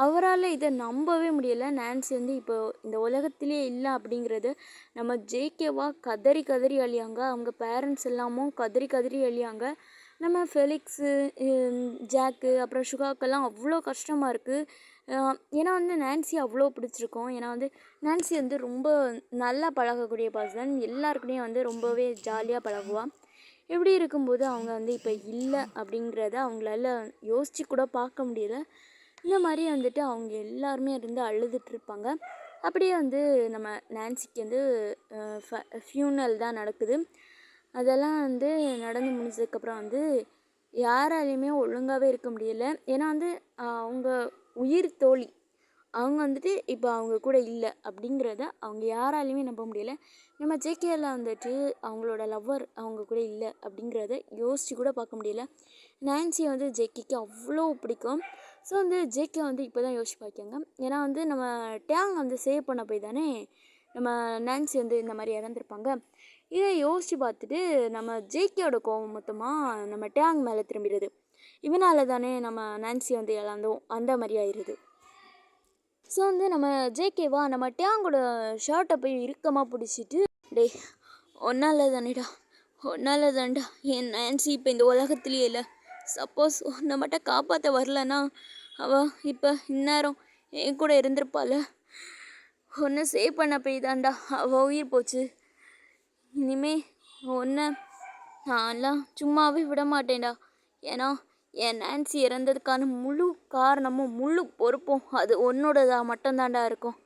அவரால் இதை நம்பவே முடியலை, நான்சி வந்து இப்போ இந்த உலகத்திலே இல்லை அப்படிங்கிறது. நம்ம ஜேகேவா கதறி கதறி அழியாங்க, அவங்க பேரண்ட்ஸ் எல்லாமும் கதறி கதறி அழியாங்க. நம்ம ஃபெலிக்ஸு, ஜாக்கு அப்புறம் சுகாக்கெல்லாம் அவ்வளோ கஷ்டமாக இருக்குது. ஏன்னா வந்து நான்சி அவ்வளோ பிடிச்சிருக்கோம். ஏன்னா வந்து நான்சி வந்து ரொம்ப நல்லா பழகக்கூடிய பர்சன், எல்லாருக்கூடையும் வந்து ரொம்பவே ஜாலியாக பழகுவாள். இப்படி இருக்கும்போது அவங்க வந்து இப்போ இல்லை அப்படிங்கிறத அவங்களால யோசித்து கூட பார்க்க முடியல. இந்த மாதிரி வந்துட்டு அவங்க எல்லாருமே இருந்து அழுதுட்ருப்பாங்க. அப்படியே வந்து நம்ம நான்சிக்கு வந்து ஃபியூனல் தான் நடக்குது. அதெல்லாம் வந்து நடந்து முடிஞ்சதுக்கப்புறம் வந்து யாராலையுமே ஒழுங்காகவே இருக்க முடியல. ஏன்னா வந்து அவங்க உயிர் தோழி. அவங்க வந்துட்டு இப்போ அவங்க கூட இல்லை அப்படிங்கிறத அவங்க யாராலையுமே நம்ப முடியல. நம்ம ஜேகேல வந்துட்டு அவங்களோட லவ்வர் அவங்க கூட இல்லை அப்படிங்கிறத யோசித்து கூட பார்க்க முடியல. நான்சியை வந்து ஜேகேக்கு அவ்வளோ பிடிக்கும். ஸோ வந்து ஜேகே வந்து இப்போ தான் யோசிச்சு பார்க்காங்க. ஏன்னா வந்து நம்ம டேங் வந்து சேவ் பண்ண போய் தானே நம்ம நான்சி வந்து இந்த மாதிரி இறந்துருப்பாங்க. இதை யோசித்து பார்த்துட்டு நம்ம ஜேகேயோட கோவம் மொத்தமாக நம்ம டேங் மேலே திரும்பிடுது. இவனால தானே நம்ம நான்சி வந்து இழந்தோம் அந்த மாதிரி ஆயிடுது. ஸோ வந்து நம்ம ஜேகேவா நம்ம டேங்கோட ஷர்ட்டை போய் இறுக்கமாக பிடிச்சிட்டு, டே ஒன்றால் தானேடா, ஒன்றால் தான்டா என் நான்சி இப்போ இந்த உலகத்துலேயே இல்லை. சப்போஸ் உன்னை மட்டும் காப்பாற்ற வரலன்னா அவள் இப்போ இந்நேரம் என் கூட இருந்திருப்பாள். ஒன்றை சேவ் பண்ண போய் தான்டா அவள் உயிர் போச்சு. இனிமே ஒன்றை நான்லாம் சும்மாவே விட மாட்டேன்டா. ஏன்னா என் நான்சி இறந்ததுக்கான முழு காரணமும் முழு பொறுப்பும் அது உன்னோடதாக மட்டும்தாண்டா இருக்கும்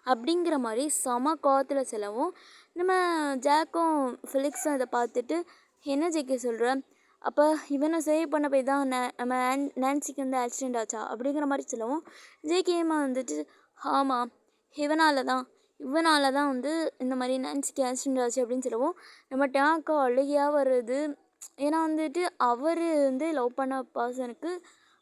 அப்படிங்கிற மாதிரி செம கோவத்தில் செல்லவும், நம்ம ஜாக்கும் ஃபெலிக்ஸும் இதை பார்த்துட்டு, என்ன ஜேகே சொல்கிற, அப்போ இவனை சேவ் பண்ண போய் தான் நம்ம நான்சிக்கு வந்து ஆக்சிடெண்ட் ஆச்சா அப்படிங்கிற மாதிரி சொல்லவும், ஜேகேமா வந்துட்டு ஆமாம் இவனால தான் வந்து இந்த மாதிரி நான்சிக்கு ஆக்சிடெண்ட் ஆச்சு அப்படின்னு சொல்லவும், நம்ம டேங்க்கு அழுகையாக வருது. ஏன்னா வந்துட்டு அவர் வந்து லவ் பண்ண பர்சனுக்கு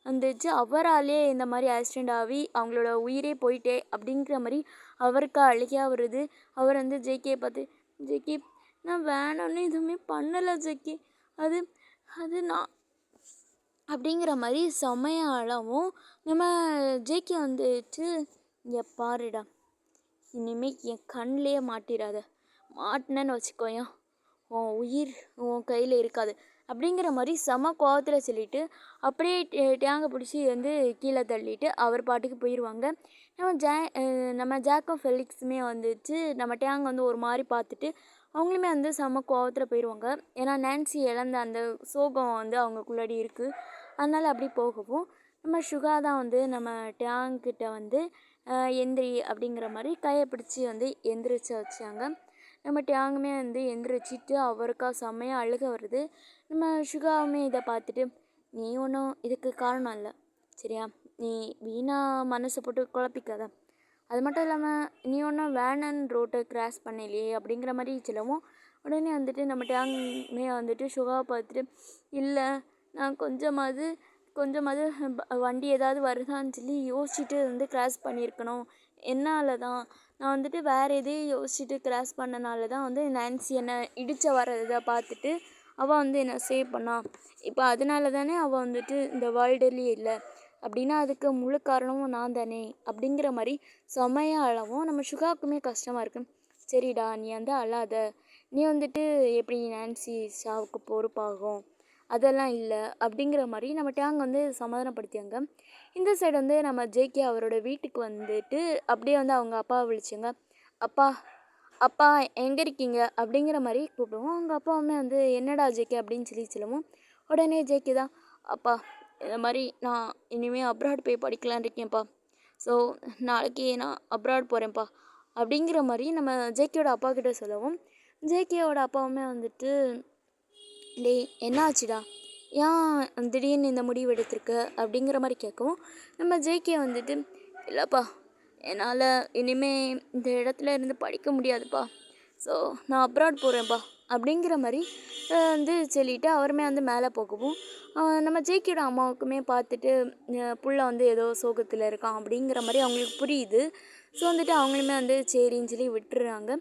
வந்துச்சு அவராலே இந்த மாதிரி ஆக்சிடெண்ட் ஆகி அவங்களோட உயிரே போயிட்டே அப்படிங்கிற மாதிரி அவருக்கு அழுகையாக வருது. அவர் வந்து ஜேகே பார்த்து, ஜேகே நான் வேணும்னு எதுவுமே பண்ணலை ஜேகே, அது அது நான் அப்படிங்கிற மாதிரி செமையாக அழவும், நம்ம ஜேகே வந்துட்டு இங்கே பாருடா, இனிமேல் என் கண்ணிலே மாட்டிடாத, மாட்டினேன்னு வச்சுக்கோயேன் உன் உயிர் உன் கையில் இருக்காது அப்படிங்கிற மாதிரி செம கோவத்தில் சொல்லிவிட்டு அப்படியே டேங்கை பிடிச்சி வந்து கீழே தள்ளிட்டு அவர் பாட்டுக்கு போயிடுவாங்க. நம்ம ஜாக்கும் ஃபெலிக்ஸுமே வந்துட்டு நம்ம டேங்கை வந்து ஒரு மாதிரி பார்த்துட்டு அவங்களுமே வந்து செம கோவத்தில் போயிடுவாங்க. ஏன்னா நான்சி இழந்த அந்த சோகம் வந்து அவங்களுக்குள்ளாடி இருக்குது. அதனால் அப்படி போகவும் நம்ம சுகா தான் வந்து நம்ம டேங்கிட்ட வந்து எந்திரி அப்படிங்கிற மாதிரி கையை பிடிச்சி வந்து எந்திரிச்சு வச்சாங்க. நம்ம டேங்குமே வந்து எந்திரிச்சிட்டு அவருக்கா செம்மையாக அழுக வருது. நம்ம சுகாவுமே இதை பார்த்துட்டு, நீ ஒன்றும் இதுக்கு காரணம் இல்லை சரியா, நீ வீணாக மனசை போட்டு குழப்பிக்காத, அது மட்டும் இல்லாமல் நீ ஒன்றும் வேனன் ரோட்டை கிராஸ் பண்ணலையே அப்படிங்கிற மாதிரி சொல்லவும், உடனே வந்துட்டு நம்ம டேங்குமே வந்துட்டு சுகாவை பார்த்துட்டு, இல்லை நான் கொஞ்சமாவது வண்டி ஏதாவது வருதான்னு சொல்லி யோசிச்சுட்டு வந்து கிராஸ் பண்ணியிருக்கணும், என்னால் தான் நான் வந்துட்டு வேறு எதையும் யோசிச்சுட்டு கிராஸ் பண்ணனால தான் வந்து நான்சி என்னை இடித்த வரதை பார்த்துட்டு அவள் வந்து என்னை சேவ் பண்ணான். இப்போ அதனால தானே அவள் வந்துட்டு இந்த வேர்ல்டுலேயே இல்லை அப்படின்னா அதுக்கு முழு காரணமும் நான் தானே அப்படிங்கிற மாதிரி செமையாக அழவும் நம்ம சுகாவுக்குமே கஷ்டமாக இருக்கு. சரிடா நீ வந்து அழாத, நீ வந்துட்டு எப்படி நான்சி சாவுக்கு பொறுப்பாகும் அதெல்லாம் இல்லை அப்படிங்கிற மாதிரி நம்ம டேங் வந்து சமாதானப்படுத்தியாங்க. இந்த சைடு வந்து நம்ம ஜேகே அவரோட வீட்டுக்கு வந்துட்டு அப்படியே வந்து அவங்க அப்பாவை விழிச்சுங்க. அப்பா அப்பா எங்கே இருக்கீங்க அப்படிங்கிற மாதிரி கூப்பிடுவோம். அவங்க அப்பாவுமே வந்து என்னடா ஜேகே அப்படின்னு சொல்லவும், உடனே ஜேகே தான், அப்பா இந்த மாதிரி நான் இனிமேல் அப்ராட் போய் படிக்கலான் இருக்கேன்ப்பா, ஸோ நாளைக்கு நான் அப்ராட் போகிறேன்ப்பா அப்படிங்கிற மாதிரி நம்ம ஜேகேயோட அப்பா கிட்ட சொல்லவும், ஜேகேயோட அப்பாவுமே வந்துட்டு டேய் என்ன ஆச்சுடா, ஏன் திடீர்னு இந்த முடிவு எடுத்திருக்க அப்படிங்கிற மாதிரி கேட்கவும், நம்ம ஜேகே வந்துட்டு இல்லைப்பா என்னால் இனிமேல் இந்த இடத்துல இருந்து படிக்க முடியாதுப்பா, ஸோ நான் அப்ராட் போகிறேன்ப்பா அப்படிங்கிற மாதிரி வந்து சொல்லிவிட்டு அவருமே வந்து மேலே போகவும், நம்ம ஜேகேயோட அம்மாவுக்குமே பார்த்துட்டு புள்ள வந்து ஏதோ சோகத்தில் இருக்கான் அப்படிங்கிற மாதிரி அவங்களுக்கு புரியுது. ஸோ வந்துட்டு அவங்களுமே வந்து சரின்னு சொல்லி விட்டுறாங்க.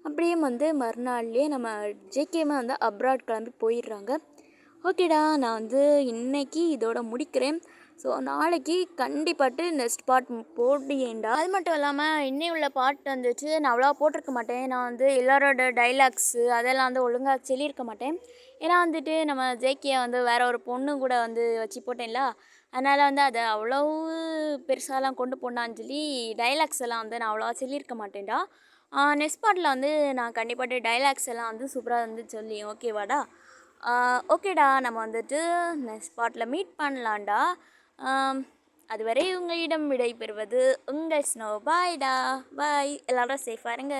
அப்படியே வந்து மறுநாள்லேயே நம்ம ஜேகேமே வந்து அப்ராட் கிளம்பி போயிடுறாங்க. ஓகேடா நான் வந்து இன்றைக்கி இதோட முடிக்கிறேன். ஸோ நாளைக்கு கண்டிப்பாட்டு நெக்ஸ்ட் பார்ட் போடுவேன்டா. அது மட்டும் இல்லாமல் இன்னும் உள்ள பார்ட் வந்துட்டு நான் அவ்வளோவா போட்டிருக்க மாட்டேன். நான் வந்து எல்லாரோட டைலாக்ஸு அதெல்லாம் வந்து ஒழுங்காக சொல்லியிருக்க மாட்டேன். ஏன்னா வந்துட்டு நம்ம ஜேகே வந்து வேறு ஒரு பொண்ணு கூட வந்து வச்சு போட்டேன்ல, அதனால் வந்து அதை அவ்வளோ பெருசாலாம் கொண்டு போனான்னு சொல்லி டைலாக்ஸ் எல்லாம் வந்து நான் அவ்வளோவா சொல்லியிருக்க மாட்டேன்டா. நெக்ஸ்ட் பார்ட்டில் வந்து நான் கண்டிப்பாக டைலாக்ஸ் எல்லாம் வந்து சூப்பராக வந்து சொல்லி ஓகேவாடா. ஓகேடா நம்ம வந்துட்டு நெக்ஸ்ட் பார்ட்டில் மீட் பண்ணலான்டா. அதுவரை உங்களிடம் விடை பெறுவது உங்கள் ஸ்னோ. பாய்டா, பாய், எல்லோரும் சேஃபாக இருங்க.